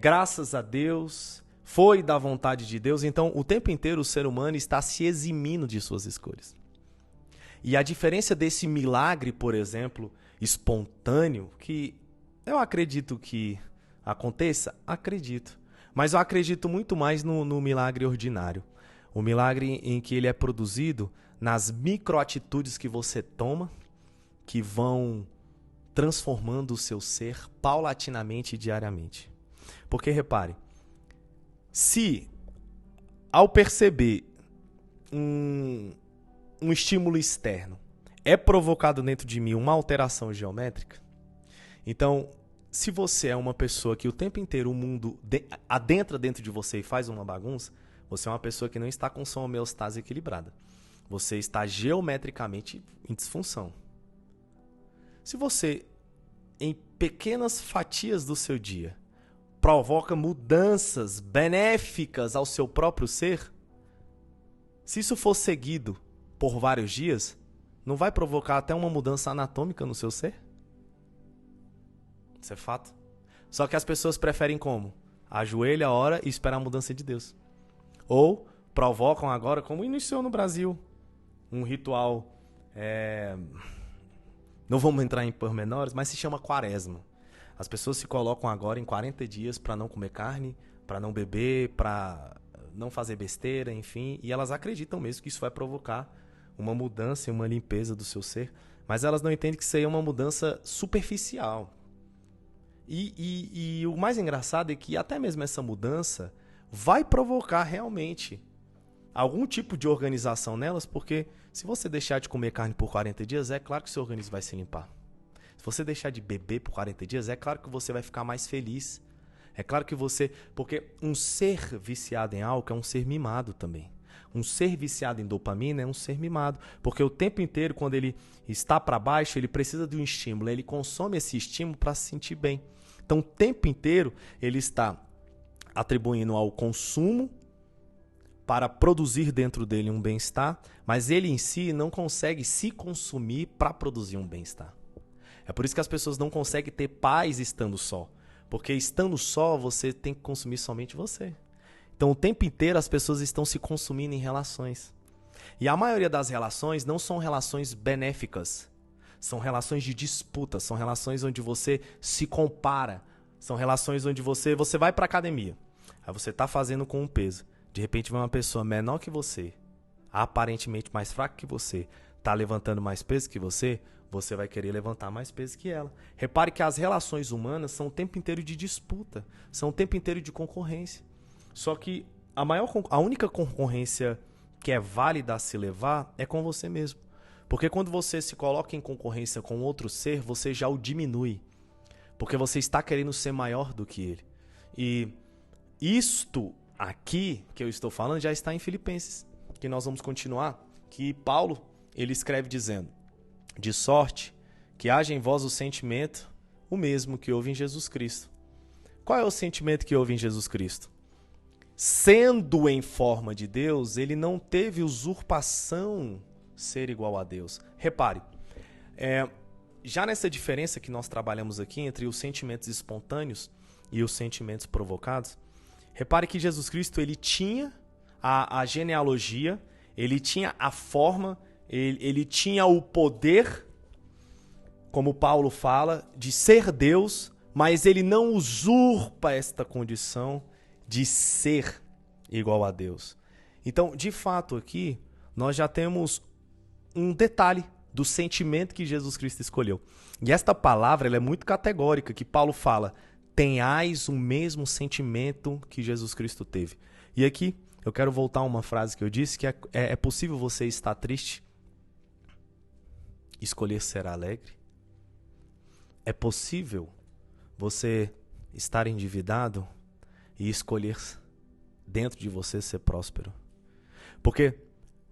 graças a Deus, foi da vontade de Deus. Então, o tempo inteiro o ser humano está se eximindo de suas escolhas. E a diferença desse milagre, por exemplo, espontâneo, que eu acredito que aconteça? Acredito. Mas eu acredito muito mais no milagre ordinário. O milagre em que ele é produzido nas microatitudes que você toma, que vão transformando o seu ser paulatinamente e diariamente. Porque, repare, se ao perceber um estímulo externo é provocado dentro de mim uma alteração geométrica, então, se você é uma pessoa que o tempo inteiro o mundo adentra dentro de você e faz uma bagunça, você é uma pessoa que não está com sua homeostase equilibrada. Você está geometricamente em disfunção. Se você, em pequenas fatias do seu dia, provoca mudanças benéficas ao seu próprio ser, se isso for seguido por vários dias, não vai provocar até uma mudança anatômica no seu ser? Isso é fato. Só que as pessoas preferem como? Ajoelha a hora e esperar a mudança de Deus. Ou provocam agora, como iniciou no Brasil, um ritual, não vamos entrar em pormenores, mas se chama quaresma. As pessoas se colocam agora em 40 dias para não comer carne, para não beber, para não fazer besteira, enfim, e elas acreditam mesmo que isso vai provocar uma mudança e uma limpeza do seu ser, mas elas não entendem que isso aí é uma mudança superficial. E o mais engraçado é que até mesmo essa mudança vai provocar realmente algum tipo de organização nelas, porque se você deixar de comer carne por 40 dias, é claro que seu organismo vai se limpar. Se você deixar de beber por 40 dias, é claro que você vai ficar mais feliz. É claro que você... Porque um ser viciado em álcool é um ser mimado também. Um ser viciado em dopamina é um ser mimado. Porque o tempo inteiro, quando ele está para baixo, ele precisa de um estímulo. Ele consome esse estímulo para se sentir bem. Então, o tempo inteiro, ele está atribuindo ao consumo para produzir dentro dele um bem-estar, mas ele em si não consegue se consumir para produzir um bem-estar. É por isso que as pessoas não conseguem ter paz estando só. Porque estando só, você tem que consumir somente você. Então, o tempo inteiro, as pessoas estão se consumindo em relações. E a maioria das relações não são relações benéficas. São relações de disputa. São relações onde você se compara. São relações onde você vai para a academia. Aí você está fazendo com um peso. De repente, vem uma pessoa menor que você, aparentemente mais fraca que você, está levantando mais peso que você vai querer levantar mais peso que ela. Repare que as relações humanas são o tempo inteiro de disputa, são o tempo inteiro de concorrência. Só que a única concorrência que é válida a se levar é com você mesmo. Porque quando você se coloca em concorrência com outro ser, você já o diminui. Porque você está querendo ser maior do que ele. E isto aqui que eu estou falando já está em Filipenses, que nós vamos continuar, que Paulo ele escreve dizendo: de sorte que haja em vós o sentimento, o mesmo que houve em Jesus Cristo. Qual é o sentimento que houve em Jesus Cristo? Sendo em forma de Deus, ele não teve usurpação ser igual a Deus. Repare, já nessa diferença que nós trabalhamos aqui entre os sentimentos espontâneos e os sentimentos provocados, repare que Jesus Cristo ele tinha a genealogia, ele tinha a forma, ele tinha o poder, como Paulo fala, de ser Deus, mas ele não usurpa esta condição de ser igual a Deus. Então, de fato, aqui, nós já temos um detalhe do sentimento que Jesus Cristo escolheu. E esta palavra ela é muito categórica, que Paulo fala: tenhais o mesmo sentimento que Jesus Cristo teve. E aqui, eu quero voltar a uma frase que eu disse, que é possível você estar triste, escolher ser alegre? É possível você estar endividado e escolher dentro de você ser próspero? Porque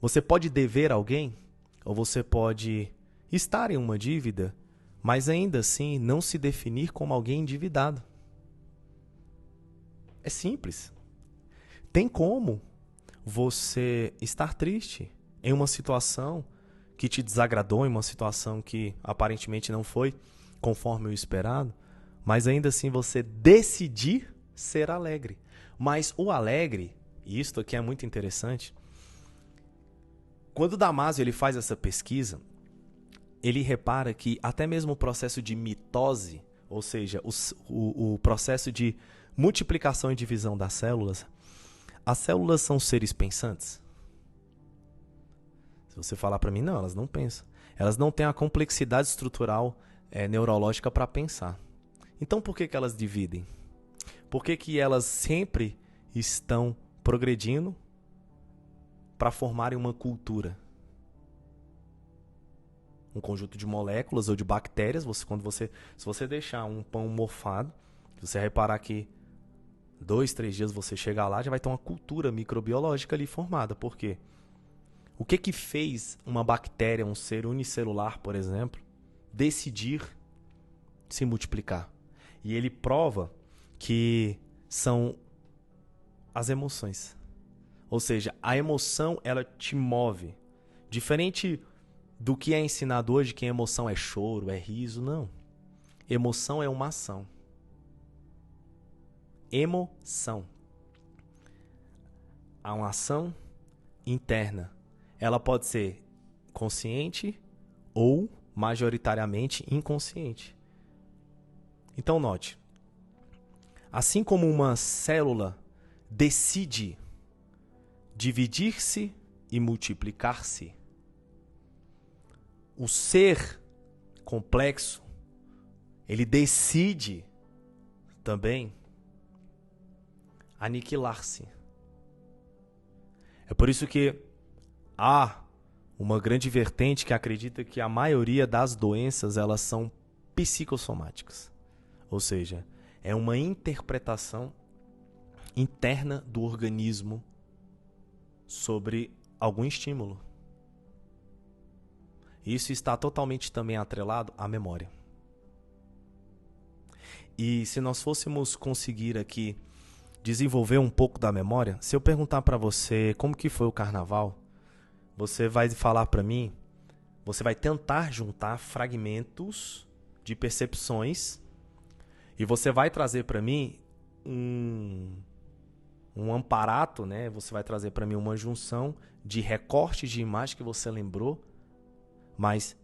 você pode dever a alguém, ou você pode estar em uma dívida, mas ainda assim não se definir como alguém endividado. É simples. Tem como você estar triste em uma situação que te desagradou, em uma situação que aparentemente não foi conforme o esperado, mas ainda assim você decidir ser alegre. Mas o alegre, e isto aqui é muito interessante, quando Damásio ele faz essa pesquisa, ele repara que até mesmo o processo de mitose, ou seja, o processo de multiplicação e divisão das células, as células são seres pensantes? Se você falar para mim, não, elas não pensam. Elas não têm a complexidade estrutural neurológica para pensar. Então por que elas dividem? Por que elas sempre estão progredindo para formarem uma cultura? Um conjunto de moléculas ou de bactérias. Se você deixar um pão mofado, você vai reparar que 2, 3 dias você chegar lá, já vai ter uma cultura microbiológica ali formada. Por quê? O que fez uma bactéria, um ser unicelular, por exemplo, decidir se multiplicar? E ele prova que são as emoções. Ou seja, a emoção, ela te move. Diferente do que é ensinado hoje, que emoção é choro, é riso, não. Emoção é uma ação. Emoção. Há uma ação interna. Ela pode ser consciente ou majoritariamente inconsciente. Então note, assim como uma célula decide dividir-se e multiplicar-se, o ser complexo, ele decide também aniquilar-se. É por isso que há uma grande vertente que acredita que a maioria das doenças elas são psicossomáticas. Ou seja, é uma interpretação interna do organismo sobre algum estímulo. Isso está totalmente também atrelado à memória. E se nós fôssemos conseguir aqui desenvolver um pouco da memória, se eu perguntar para você como que foi o carnaval, você vai falar para mim, você vai tentar juntar fragmentos de percepções e você vai trazer para mim um amparato, né? Você vai trazer para mim uma junção de recortes de imagem que você lembrou, mas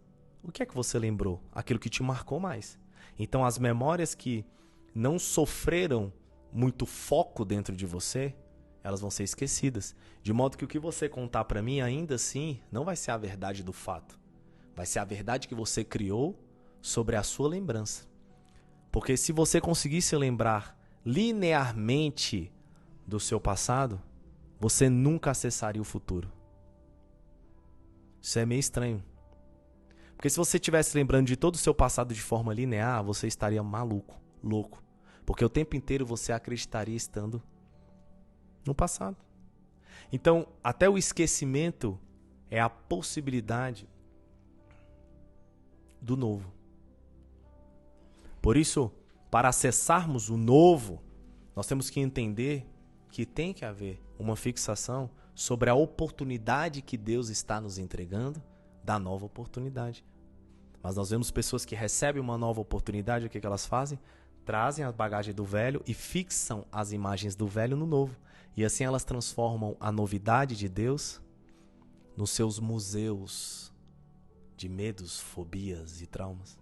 o que é que você lembrou? Aquilo que te marcou mais. Então as memórias que não sofreram muito foco dentro de você, elas vão ser esquecidas. De modo que o que você contar para mim, ainda assim, não vai ser a verdade do fato. Vai ser a verdade que você criou sobre a sua lembrança. Porque se você conseguisse lembrar linearmente do seu passado, você nunca acessaria o futuro. Isso é meio estranho. Porque se você estivesse lembrando de todo o seu passado de forma linear, você estaria maluco, louco. Porque o tempo inteiro você acreditaria estando no passado. Então, até o esquecimento é a possibilidade do novo. Por isso, para acessarmos o novo, nós temos que entender que tem que haver uma fixação sobre a oportunidade que Deus está nos entregando da nova oportunidade. Mas nós vemos pessoas que recebem uma nova oportunidade, o que elas fazem? Trazem a bagagem do velho e fixam as imagens do velho no novo. E assim elas transformam a novidade de Deus nos seus museus de medos, fobias e traumas.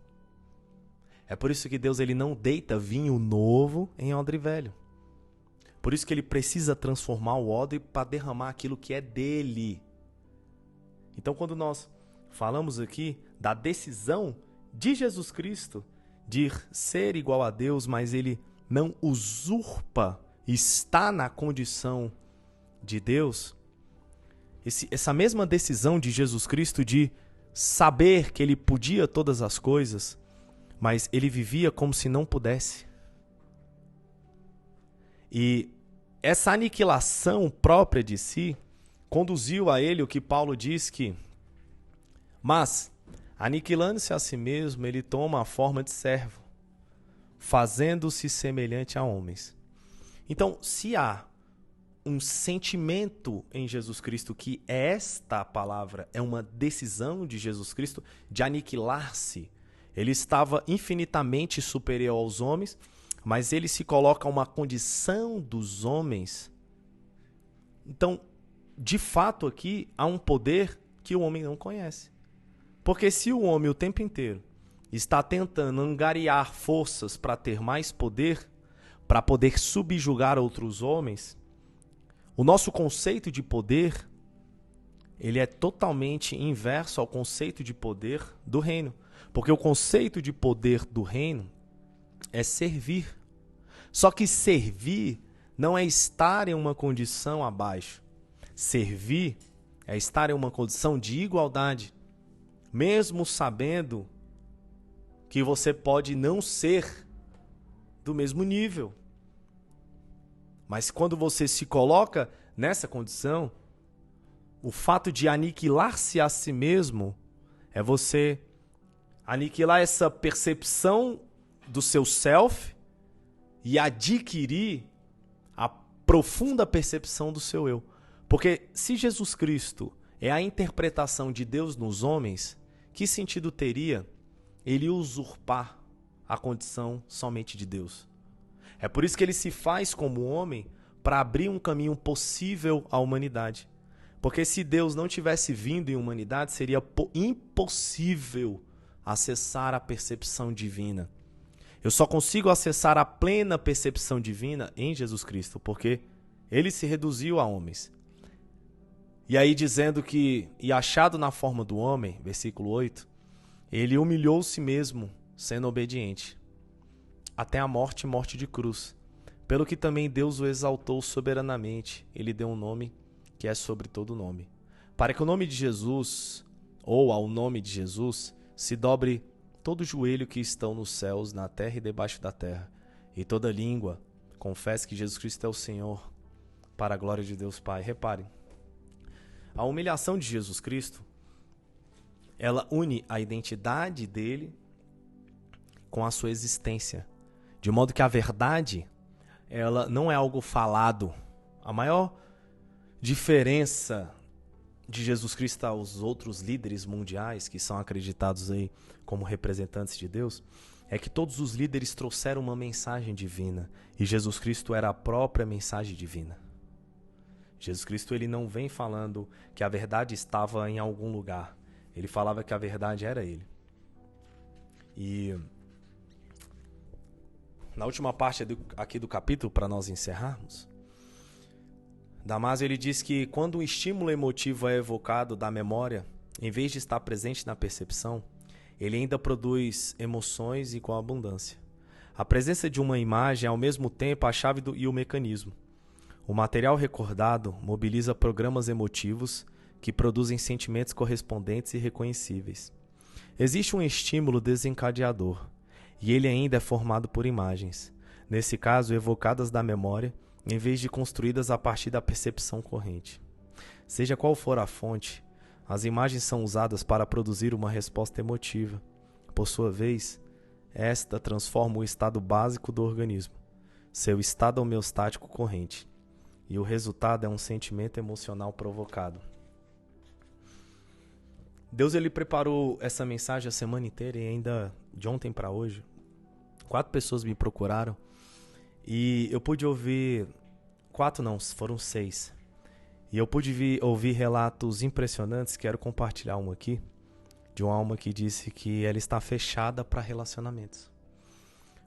É por isso que Deus ele não deita vinho novo em odre velho. Por isso que ele precisa transformar o odre para derramar aquilo que é dele. Então quando nós falamos aqui da decisão de Jesus Cristo de ser igual a Deus, mas ele não usurpa, está na condição de Deus, essa mesma decisão de Jesus Cristo de saber que ele podia todas as coisas, mas ele vivia como se não pudesse. E essa aniquilação própria de si conduziu a ele o que Paulo diz que, mas, aniquilando-se a si mesmo, ele toma a forma de servo, fazendo-se semelhante a homens. Então, se há um sentimento em Jesus Cristo que esta palavra é uma decisão de Jesus Cristo de aniquilar-se, ele estava infinitamente superior aos homens, mas ele se coloca a uma condição dos homens. Então, de fato aqui há um poder que o homem não conhece. Porque se o homem o tempo inteiro está tentando angariar forças para ter mais poder, para poder subjugar outros homens, o nosso conceito de poder, ele é totalmente inverso ao conceito de poder do reino. Porque o conceito de poder do reino é servir. Só que servir não é estar em uma condição abaixo. Servir é estar em uma condição de igualdade. Mesmo sabendo que você pode não ser do mesmo nível. Mas quando você se coloca nessa condição, o fato de aniquilar-se a si mesmo é você aniquilar essa percepção do seu self e adquirir a profunda percepção do seu eu. Porque se Jesus Cristo é a interpretação de Deus nos homens, que sentido teria ele usurpar a condição somente de Deus? É por isso que ele se faz como homem para abrir um caminho possível à humanidade. Porque se Deus não tivesse vindo em humanidade, seria impossível acessar a percepção divina. Eu só consigo acessar a plena percepção divina em Jesus Cristo, porque ele se reduziu a homens. E aí dizendo que, e achado na forma do homem, versículo 8, Ele humilhou-se mesmo, sendo obediente, até a morte e morte de cruz. Pelo que também Deus o exaltou soberanamente. Ele deu um nome que é sobre todo nome. Para que o nome de Jesus, ou ao nome de Jesus, se dobre todo joelho que estão nos céus, na terra e debaixo da terra, e toda língua confesse que Jesus Cristo é o Senhor, para a glória de Deus Pai. Reparem, a humilhação de Jesus Cristo, ela une a identidade dele com a sua existência, de modo que a verdade, ela não é algo falado. A maior diferença de Jesus Cristo aos outros líderes mundiais que são acreditados aí como representantes de Deus, é que todos os líderes trouxeram uma mensagem divina e Jesus Cristo era a própria mensagem divina. Jesus Cristo, ele não vem falando que a verdade estava em algum lugar. Ele falava que a verdade era ele. E na última parte aqui do capítulo, para nós encerrarmos, Damásio, ele diz que quando um estímulo emotivo é evocado da memória, em vez de estar presente na percepção, ele ainda produz emoções e com abundância. A presença de uma imagem é ao mesmo tempo a chave e o mecanismo. O material recordado mobiliza programas emotivos que produzem sentimentos correspondentes e reconhecíveis. Existe um estímulo desencadeador, e ele ainda é formado por imagens, nesse caso evocadas da memória, em vez de construídas a partir da percepção corrente. Seja qual for a fonte, as imagens são usadas para produzir uma resposta emotiva. Por sua vez, esta transforma o estado básico do organismo, seu estado homeostático corrente, e o resultado é um sentimento emocional provocado. Deus, ele preparou essa mensagem a semana inteira e ainda de ontem para hoje, 4 pessoas me procuraram e eu pude ouvir, 4 não, foram 6. E eu pude ouvir relatos impressionantes, quero compartilhar um aqui, de uma alma que disse que ela está fechada para relacionamentos.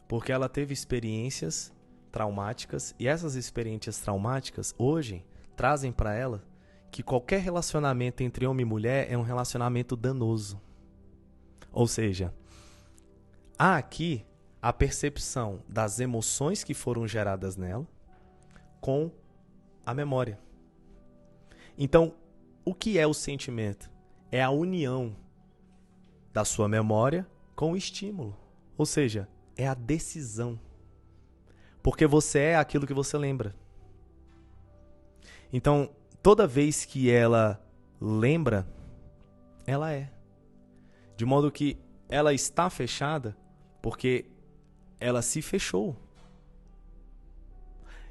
Porque ela teve experiências traumáticas e essas experiências traumáticas hoje trazem para ela que qualquer relacionamento entre homem e mulher é um relacionamento danoso. Ou seja, há aqui a percepção das emoções que foram geradas nela com a memória. Então, o que é o sentimento? É a união da sua memória com o estímulo. Ou seja, é a decisão. Porque você é aquilo que você lembra. Então, toda vez que ela lembra, ela é. De modo que ela está fechada porque ela se fechou.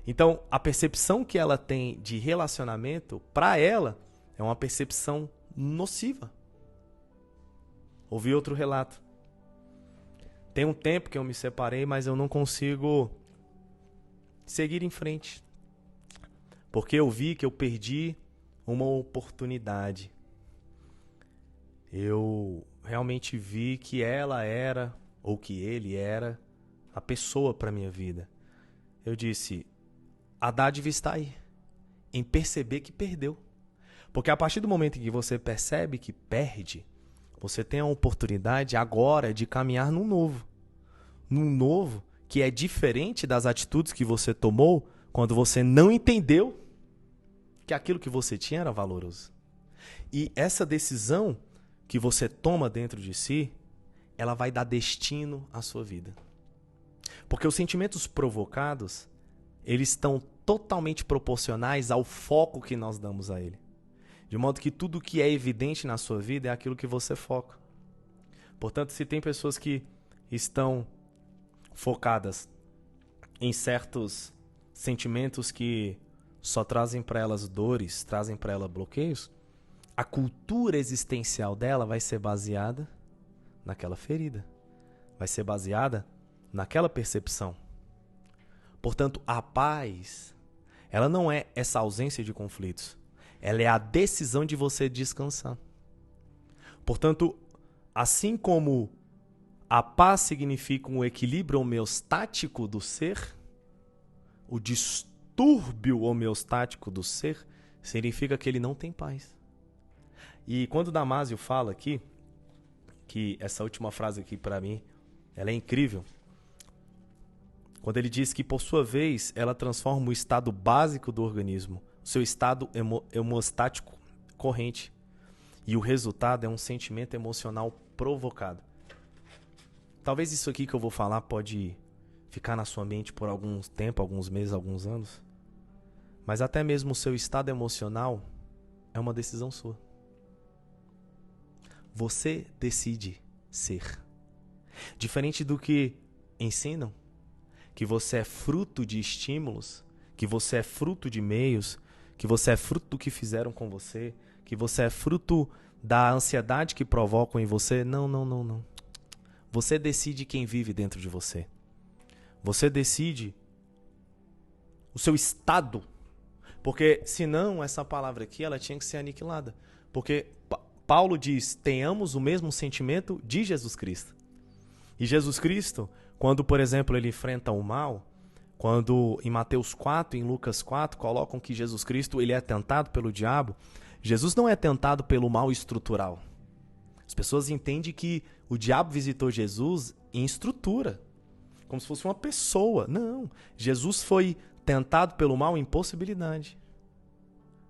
Então, a percepção que ela tem de relacionamento, para ela, é uma percepção nociva. Ouvi outro relato. Tem um tempo que eu me separei, mas eu não consigo seguir em frente. Porque eu vi que eu perdi uma oportunidade. Eu realmente vi que ela era, ou que ele era, a pessoa para minha vida. Eu disse, a dádiva está aí, em perceber que perdeu. Porque a partir do momento em que você percebe que perde, você tem a oportunidade agora de caminhar num novo. Num novo que é diferente das atitudes que você tomou quando você não entendeu que aquilo que você tinha era valoroso. E essa decisão que você toma dentro de si, ela vai dar destino à sua vida. Porque os sentimentos provocados, eles estão totalmente proporcionais ao foco que nós damos a ele. De modo que tudo que é evidente na sua vida é aquilo que você foca. Portanto, se tem pessoas que estão focadas em certos sentimentos que só trazem para elas dores, trazem para ela bloqueios, a cultura existencial dela vai ser baseada naquela ferida. Vai ser baseada naquela percepção. Portanto, a paz, ela não é essa ausência de conflitos. Ela é a decisão de você descansar. Portanto, assim como a paz significa um equilíbrio homeostático do ser, o distúrbio homeostático do ser significa que ele não tem paz. E quando Damásio fala aqui que essa última frase aqui para mim, ela é incrível. Quando ele diz que, por sua vez, ela transforma o estado básico do organismo, o seu estado hemostático corrente. E o resultado é um sentimento emocional provocado. Talvez isso aqui que eu vou falar pode ficar na sua mente por algum tempo, alguns meses, alguns anos. Mas até mesmo o seu estado emocional é uma decisão sua. Você decide ser. Diferente do que ensinam, que você é fruto de estímulos, que você é fruto de meios, que você é fruto do que fizeram com você, que você é fruto da ansiedade que provocam em você. Não. Você decide quem vive dentro de você. Você decide o seu estado. Porque senão essa palavra aqui ela tinha que ser aniquilada. Porque Paulo diz, tenhamos o mesmo sentimento de Jesus Cristo. E Jesus Cristo, quando, por exemplo, ele enfrenta o mal, quando em Mateus 4, em Lucas 4, colocam que Jesus Cristo ele é tentado pelo diabo, Jesus não é tentado pelo mal estrutural. As pessoas entendem que o diabo visitou Jesus em estrutura, como se fosse uma pessoa. Não, Jesus foi tentado pelo mal em possibilidade.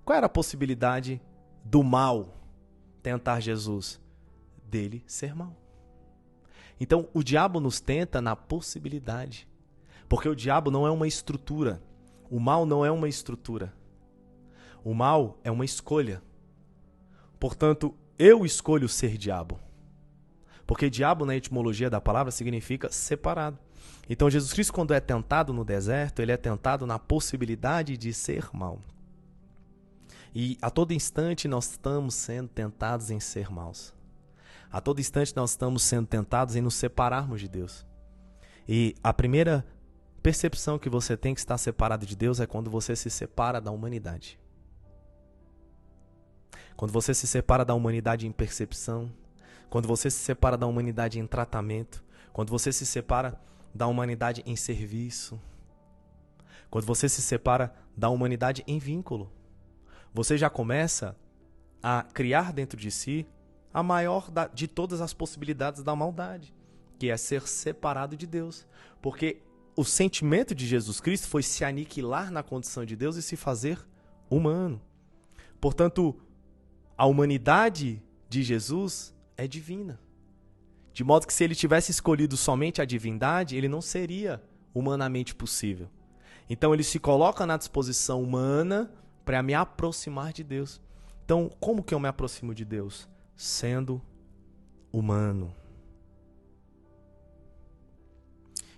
Qual era a possibilidade do mal tentar Jesus? Dele ser mal. Então, o diabo nos tenta na possibilidade. Porque o diabo não é uma estrutura. O mal não é uma estrutura. O mal é uma escolha. Portanto, eu escolho ser diabo. Porque diabo, na etimologia da palavra, significa separado. Então, Jesus Cristo, quando é tentado no deserto, ele é tentado na possibilidade de ser mal. E a todo instante nós estamos sendo tentados em ser maus. A todo instante nós estamos sendo tentados em nos separarmos de Deus. E a primeira percepção que você tem que estar separado de Deus é quando você se separa da humanidade. Quando você se separa da humanidade em percepção, quando você se separa da humanidade em tratamento, quando você se separa da humanidade em serviço, quando você se separa da humanidade em vínculo, você já começa a criar dentro de si a maior de todas as possibilidades da maldade, que é ser separado de Deus. Porque o sentimento de Jesus Cristo foi se aniquilar na condição de Deus e se fazer humano. Portanto, a humanidade de Jesus é divina. De modo que se ele tivesse escolhido somente a divindade, ele não seria humanamente possível. Então ele se coloca na disposição humana para me aproximar de Deus. Então, como que eu me aproximo de Deus? Sendo humano.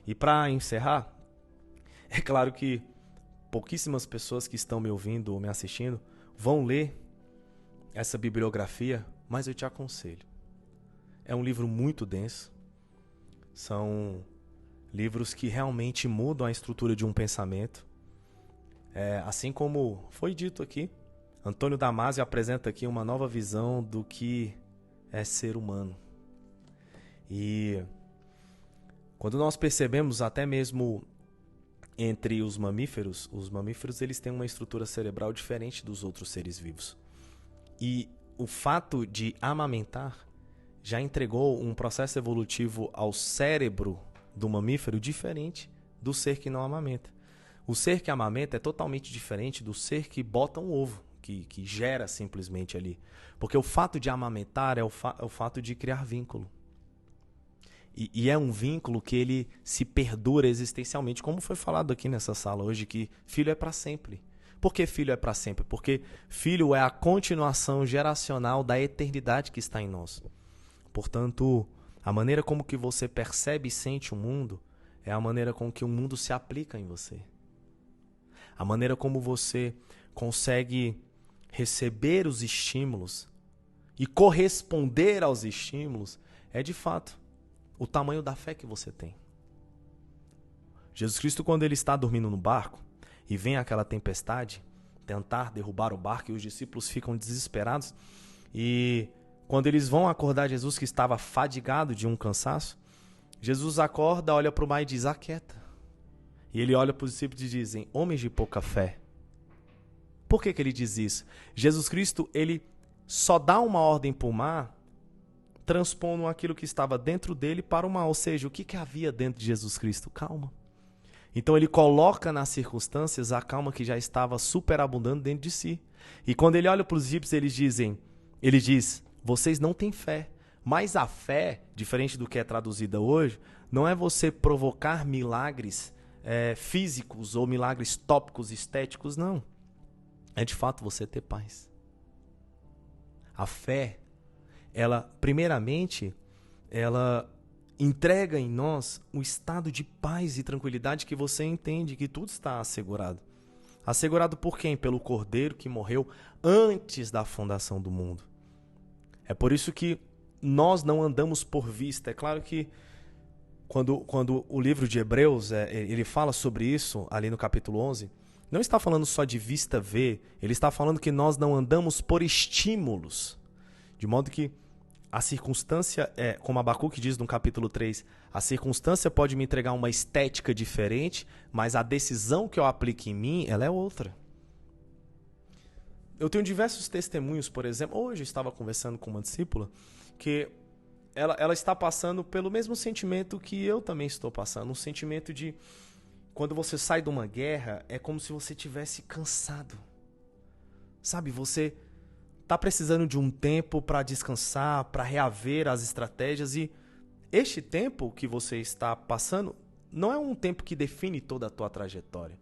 E para encerrar, é claro que pouquíssimas pessoas que estão me ouvindo ou me assistindo vão ler essa bibliografia, mas eu te aconselho. É um livro muito denso. São livros que realmente mudam a estrutura de um pensamento. Assim como foi dito aqui, Antônio Damasio apresenta aqui uma nova visão do que é ser humano. E quando nós percebemos até mesmo entre os mamíferos eles têm uma estrutura cerebral diferente dos outros seres vivos. E o fato de amamentar já entregou um processo evolutivo ao cérebro do mamífero diferente do ser que não amamenta. O ser que amamenta é totalmente diferente do ser que bota um ovo, que gera simplesmente ali. Porque o fato de amamentar é o fato de criar vínculo. E é um vínculo que ele se perdura existencialmente, como foi falado aqui nessa sala hoje, que filho é para sempre. Por que filho é para sempre? Porque filho é a continuação geracional da eternidade que está em nós. Portanto, a maneira como que você percebe e sente o mundo é a maneira com que o mundo se aplica em você. A maneira como você consegue receber os estímulos e corresponder aos estímulos é, de fato, o tamanho da fé que você tem. Jesus Cristo, quando ele está dormindo no barco e vem aquela tempestade, tentar derrubar o barco e os discípulos ficam desesperados, e quando eles vão acordar Jesus, que estava fadigado de um cansaço, Jesus acorda, olha para o mar e diz, aquieta. E ele olha para os discípulos e dizem, homens de pouca fé. Por que ele diz isso? Jesus Cristo, ele só dá uma ordem para o mar transpondo aquilo que estava dentro dele para o mal. Ou seja, o que havia dentro de Jesus Cristo? Calma. Então ele coloca nas circunstâncias a calma que já estava superabundando dentro de si. E quando ele olha para os egípcios, ele diz, vocês não têm fé. Mas a fé, diferente do que é traduzida hoje, não é você provocar milagres físicos ou milagres tópicos, estéticos, não. É de fato você ter paz. A fé, primeiramente, ela entrega em nós um estado de paz e tranquilidade que você entende que tudo está assegurado. Assegurado por quem? Pelo Cordeiro que morreu antes da fundação do mundo. É por isso que nós não andamos por vista. É claro que quando o livro de Hebreus ele fala sobre isso, ali no capítulo 11, não está falando só de vista ver, ele está falando que nós não andamos por estímulos. De modo que a circunstância, como Abacuque diz no capítulo 3, a circunstância pode me entregar uma estética diferente, mas a decisão que eu aplico em mim, ela é outra. Eu tenho diversos testemunhos, por exemplo, hoje eu estava conversando com uma discípula, que ela está passando pelo mesmo sentimento que eu também estou passando, um sentimento de, quando você sai de uma guerra, é como se você tivesse cansado. Sabe, você está precisando de um tempo para descansar, para reaver as estratégias, e este tempo que você está passando não é um tempo que define toda a tua trajetória.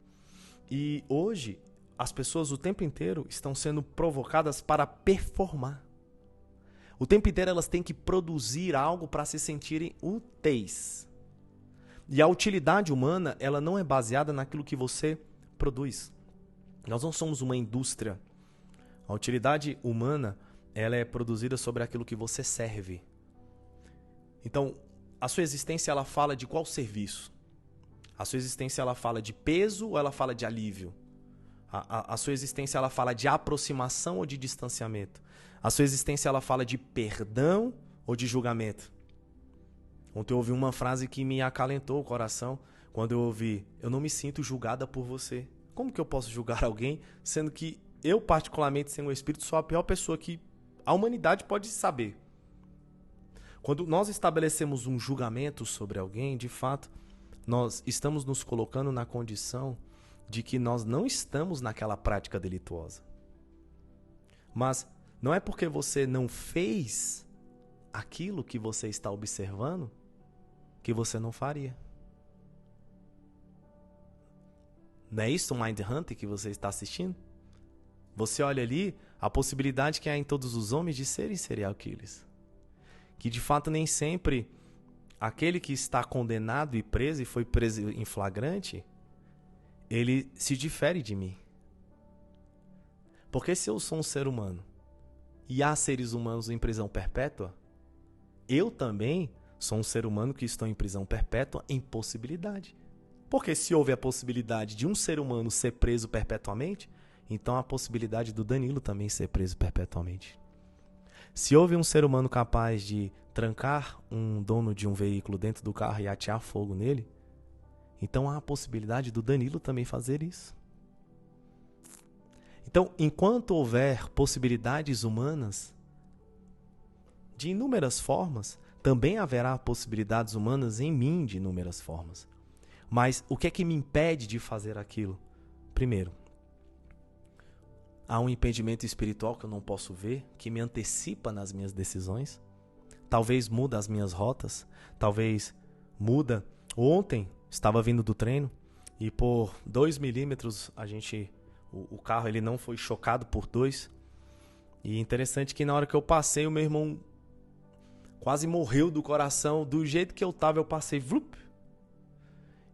E hoje, as pessoas o tempo inteiro estão sendo provocadas para performar. O tempo inteiro elas têm que produzir algo para se sentirem úteis. E a utilidade humana, ela não é baseada naquilo que você produz. Nós não somos uma indústria. A utilidade humana, ela é produzida sobre aquilo que você serve. Então, a sua existência, ela fala de qual serviço? A sua existência, ela fala de peso ou ela fala de alívio? A sua existência, ela fala de aproximação ou de distanciamento? A sua existência, ela fala de perdão ou de julgamento? Ontem eu ouvi uma frase que me acalentou o coração, quando eu ouvi, eu não me sinto julgada por você. Como que eu posso julgar alguém, sendo que eu, particularmente, sem o Espírito, sou a pior pessoa que a humanidade pode saber? Quando nós estabelecemos um julgamento sobre alguém, de fato, nós estamos nos colocando na condição de que nós não estamos naquela prática delituosa. Mas não é porque você não fez aquilo que você está observando que você não faria. Não é isso o Mind Hunter que você está assistindo? Você olha ali a possibilidade que há em todos os homens de serem serial killers. Que de fato nem sempre aquele que está condenado e preso e foi preso em flagrante, ele se difere de mim. Porque se eu sou um ser humano e há seres humanos em prisão perpétua, eu também sou um ser humano que estou em prisão perpétua em possibilidade. Porque se houve a possibilidade de um ser humano ser preso perpetuamente, então há a possibilidade do Danilo também ser preso perpetuamente. Se houve um ser humano capaz de trancar um dono de um veículo dentro do carro e atear fogo nele, então há a possibilidade do Danilo também fazer isso. Então, enquanto houver possibilidades humanas, de inúmeras formas, também haverá possibilidades humanas em mim de inúmeras formas. Mas o que é que me impede de fazer aquilo? Primeiro, há um impedimento espiritual que eu não posso ver, que me antecipa nas minhas decisões. Talvez muda as minhas rotas, talvez muda. Ontem, estava vindo do treino e por 2 milímetros o carro ele não foi chocado por 2. E interessante que na hora que eu passei, o meu irmão quase morreu do coração. Do jeito que eu estava, eu passei. Vlup,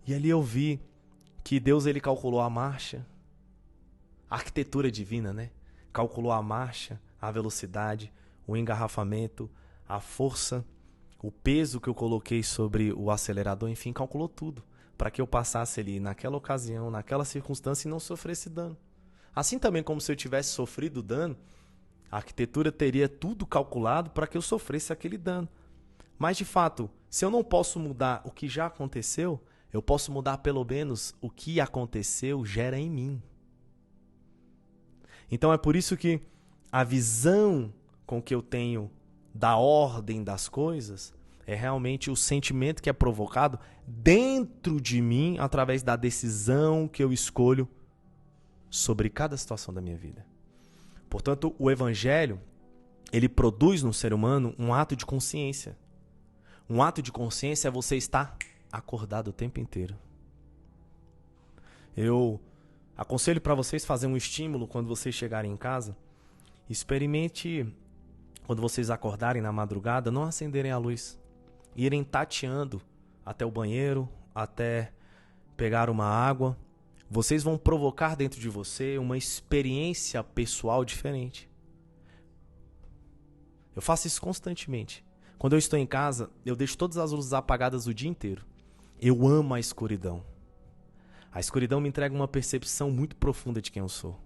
e ali eu vi que Deus ele calculou a marcha. A arquitetura divina, né? Calculou a marcha, a velocidade, o engarrafamento, a força, o peso que eu coloquei sobre o acelerador, enfim, calculou tudo para que eu passasse ali naquela ocasião, naquela circunstância e não sofresse dano. Assim também como se eu tivesse sofrido dano, a arquitetura teria tudo calculado para que eu sofresse aquele dano. Mas, de fato, se eu não posso mudar o que já aconteceu, eu posso mudar pelo menos o que aconteceu gera em mim. Então é por isso que a visão com que eu tenho da ordem das coisas, é realmente o sentimento que é provocado dentro de mim através da decisão que eu escolho sobre cada situação da minha vida. Portanto, o Evangelho, ele produz no ser humano um ato de consciência. Um ato de consciência é você estar acordado o tempo inteiro. Eu aconselho para vocês fazer um estímulo quando vocês chegarem em casa. Experimente, quando vocês acordarem na madrugada, não acenderem a luz. Irem tateando até o banheiro, até pegar uma água. Vocês vão provocar dentro de você uma experiência pessoal diferente. Eu faço isso constantemente. Quando eu estou em casa, eu deixo todas as luzes apagadas o dia inteiro. Eu amo a escuridão. A escuridão me entrega uma percepção muito profunda de quem eu sou.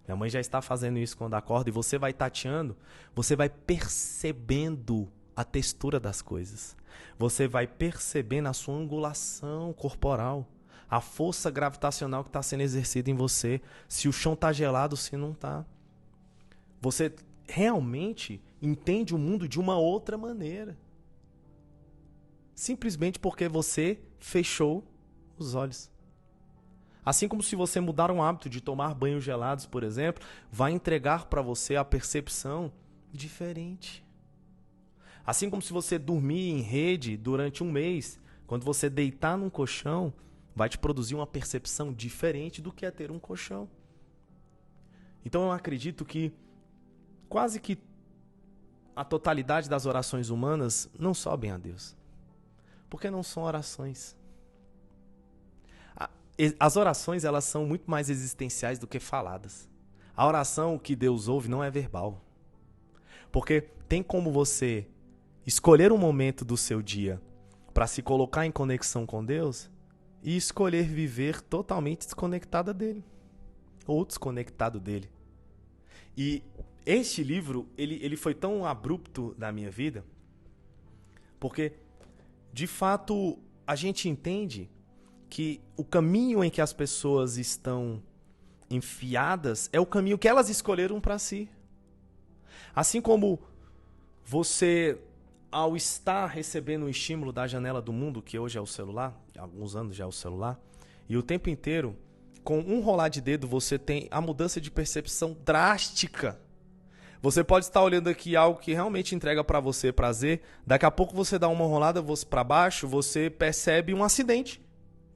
Minha mãe já está fazendo isso quando acorda, e você vai tateando, você vai percebendo a textura das coisas. Você vai percebendo a sua angulação corporal, a força gravitacional que está sendo exercida em você, se o chão está gelado, se não está. Você realmente entende o mundo de uma outra maneira. Simplesmente porque você fechou os olhos. Assim como se você mudar um hábito de tomar banhos gelados, por exemplo, vai entregar para você a percepção diferente. Assim como se você dormir em rede durante um mês, quando você deitar num colchão, vai te produzir uma percepção diferente do que é ter um colchão. Então eu acredito que quase que a totalidade das orações humanas não sobem a Deus. Porque não são orações. As orações, elas são muito mais existenciais do que faladas. A oração que Deus ouve não é verbal. Porque tem como você escolher um momento do seu dia para se colocar em conexão com Deus e escolher viver totalmente desconectada dele. Ou desconectado dele. E este livro, ele foi tão abrupto na minha vida, porque, de fato, a gente entende que o caminho em que as pessoas estão enfiadas é o caminho que elas escolheram para si. Assim como você, ao estar recebendo um estímulo da janela do mundo, que hoje é o celular, há alguns anos já é o celular, e o tempo inteiro, com um rolar de dedo, você tem a mudança de percepção drástica. Você pode estar olhando aqui algo que realmente entrega para você prazer, daqui a pouco você dá uma rolada para baixo, você percebe um acidente.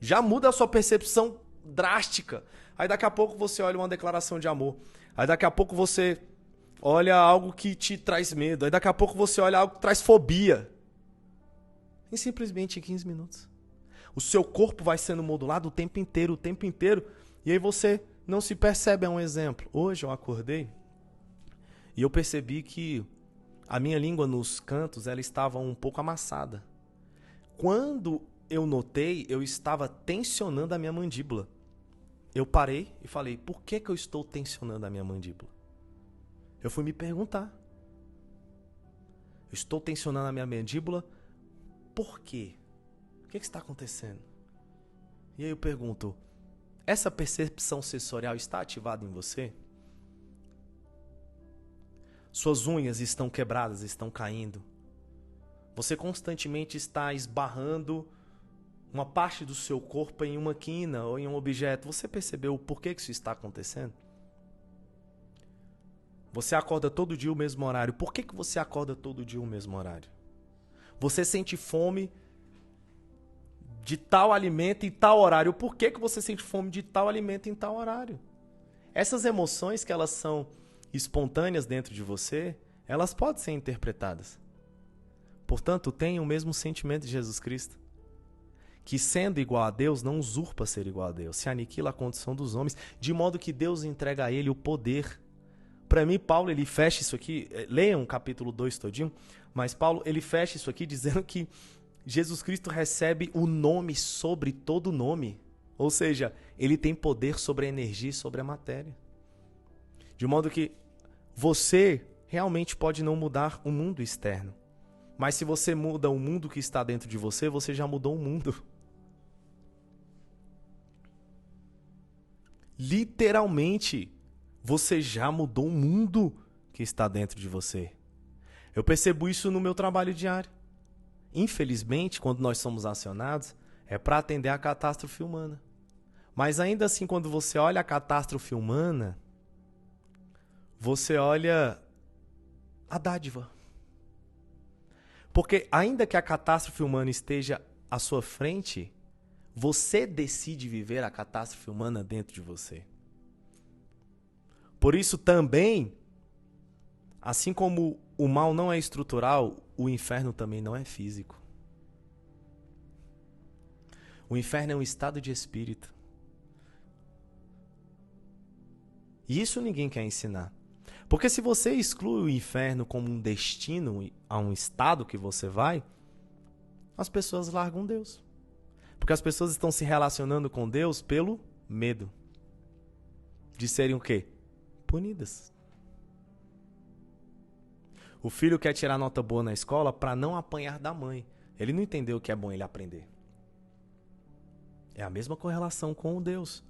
Já muda a sua percepção drástica. Aí daqui a pouco você olha uma declaração de amor. Aí daqui a pouco você olha algo que te traz medo. Aí daqui a pouco você olha algo que traz fobia. E simplesmente em 15 minutos. O seu corpo vai sendo modulado o tempo inteiro. E aí você não se percebe. É um exemplo. Hoje eu acordei e eu percebi que a minha língua nos cantos ela estava um pouco amassada. Quando eu notei, eu estava tensionando a minha mandíbula. Eu parei e falei, por que eu estou tensionando a minha mandíbula? Eu fui me perguntar. Eu estou tensionando a minha mandíbula, por quê? O que está acontecendo? E aí eu pergunto, essa percepção sensorial está ativada em você? Suas unhas estão quebradas, estão caindo. Você constantemente está esbarrando uma parte do seu corpo em uma quina ou em um objeto. Você percebeu por que isso está acontecendo? Você acorda todo dia o mesmo horário. Por que você acorda todo dia o mesmo horário? Você sente fome de tal alimento em tal horário. Por que você sente fome de tal alimento em tal horário? Essas emoções que elas são espontâneas dentro de você, elas podem ser interpretadas. Portanto, tenha o mesmo sentimento de Jesus Cristo. Que sendo igual a Deus, não usurpa ser igual a Deus. Se aniquila a condição dos homens, de modo que Deus entrega a ele o poder. Para mim, Paulo, ele fecha isso aqui, leiam o capítulo 2 todinho, mas Paulo, ele fecha isso aqui dizendo que Jesus Cristo recebe o nome sobre todo nome. Ou seja, ele tem poder sobre a energia e sobre a matéria. De modo que você realmente pode não mudar o mundo externo. Mas se você muda o mundo que está dentro de você, você já mudou o mundo. Literalmente, você já mudou o mundo que está dentro de você. Eu percebo isso no meu trabalho diário. Infelizmente, quando nós somos acionados, é para atender a catástrofe humana. Mas ainda assim, quando você olha a catástrofe humana, você olha a dádiva. Porque ainda que a catástrofe humana esteja à sua frente, você decide viver a catástrofe humana dentro de você. Por isso também, assim como o mal não é estrutural, o inferno também não é físico. O inferno é um estado de espírito. E isso ninguém quer ensinar. Porque se você exclui o inferno como um destino a um estado que você vai, as pessoas largam Deus. Porque as pessoas estão se relacionando com Deus pelo medo de serem o quê? Punidas. O filho quer tirar nota boa na escola para não apanhar da mãe. Ele não entendeu o que é bom ele aprender. É a mesma correlação com Deus.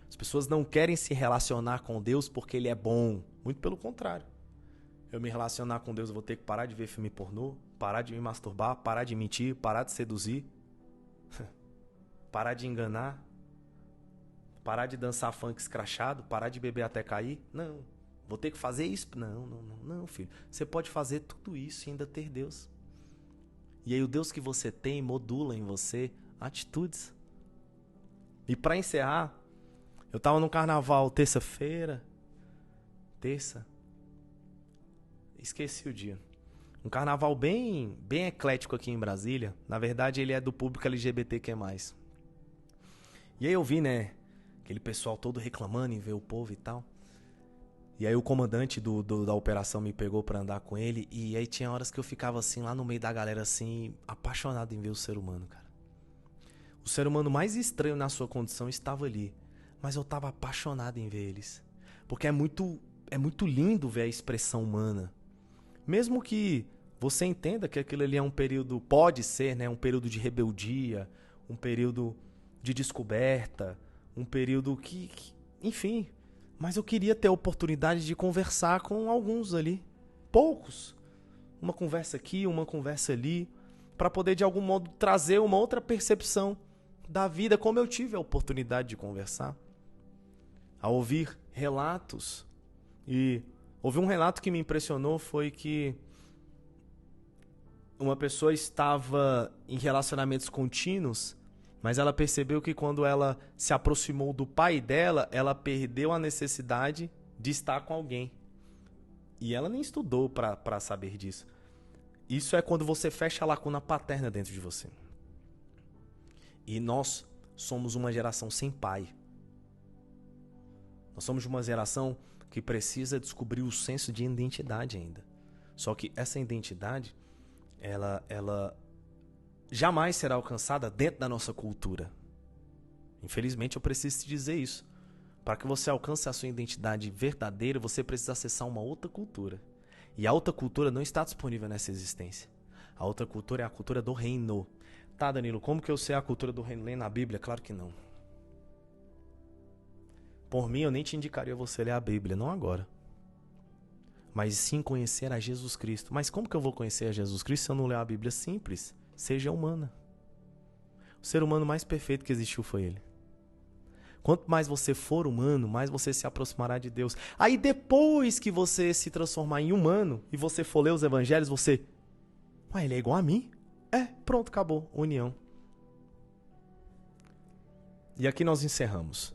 As pessoas não querem se relacionar com Deus porque Ele é bom. Muito pelo contrário. Eu me relacionar com Deus, eu vou ter que parar de ver filme pornô, parar de me masturbar, parar de mentir, parar de seduzir, parar de enganar, parar de dançar funk escrachado, parar de beber até cair. Não. Vou ter que fazer isso? Não, filho. Você pode fazer tudo isso e ainda ter Deus. E aí o Deus que você tem modula em você atitudes. E para encerrar, eu tava no carnaval terça-feira. Esqueci o dia. Um carnaval bem eclético aqui em Brasília. Na verdade, ele é do público LGBTQ+. E aí eu vi, né, aquele pessoal todo reclamando em ver o povo e tal. E aí o comandante da operação me pegou pra andar com ele. E aí tinha horas que eu ficava assim, lá no meio da galera, assim, apaixonado em ver o ser humano, cara. O ser humano mais estranho na sua condição estava ali. Mas eu tava apaixonado em ver eles. Porque é muito lindo ver a expressão humana. Mesmo que você entenda que aquilo ali é um período, pode ser, né, um período de rebeldia, um período de descoberta, um período que enfim... Mas eu queria ter a oportunidade de conversar com alguns ali. Poucos. Uma conversa aqui, uma conversa ali. Para poder, de algum modo, trazer uma outra percepção da vida, como eu tive a oportunidade de conversar. Ao ouvir relatos. E houve um relato que me impressionou, foi que uma pessoa estava em relacionamentos contínuos, mas ela percebeu que quando ela se aproximou do pai dela, ela perdeu a necessidade de estar com alguém. E ela nem estudou para saber disso. Isso é quando você fecha a lacuna paterna dentro de você. E nós somos uma geração sem pai. Nós somos uma geração que precisa descobrir o senso de identidade ainda. Só que essa identidade, ela jamais será alcançada dentro da nossa cultura. Infelizmente, eu preciso te dizer isso. Para que você alcance a sua identidade verdadeira, você precisa acessar uma outra cultura. E a outra cultura não está disponível nessa existência. A outra cultura é a cultura do reino. Tá, Danilo, como que eu sei a cultura do reino? Lendo na Bíblia? Claro que não. Por mim, eu nem te indicaria você ler a Bíblia, não agora. Mas sim conhecer a Jesus Cristo. Mas como que eu vou conhecer a Jesus Cristo se eu não ler a Bíblia? Simples. Seja humana. O ser humano mais perfeito que existiu foi ele. Quanto mais você for humano, mais você se aproximará de Deus. Aí depois que você se transformar em humano e você for ler os evangelhos, você... Ué, ele é igual a mim? É, pronto, acabou. União. E aqui nós encerramos.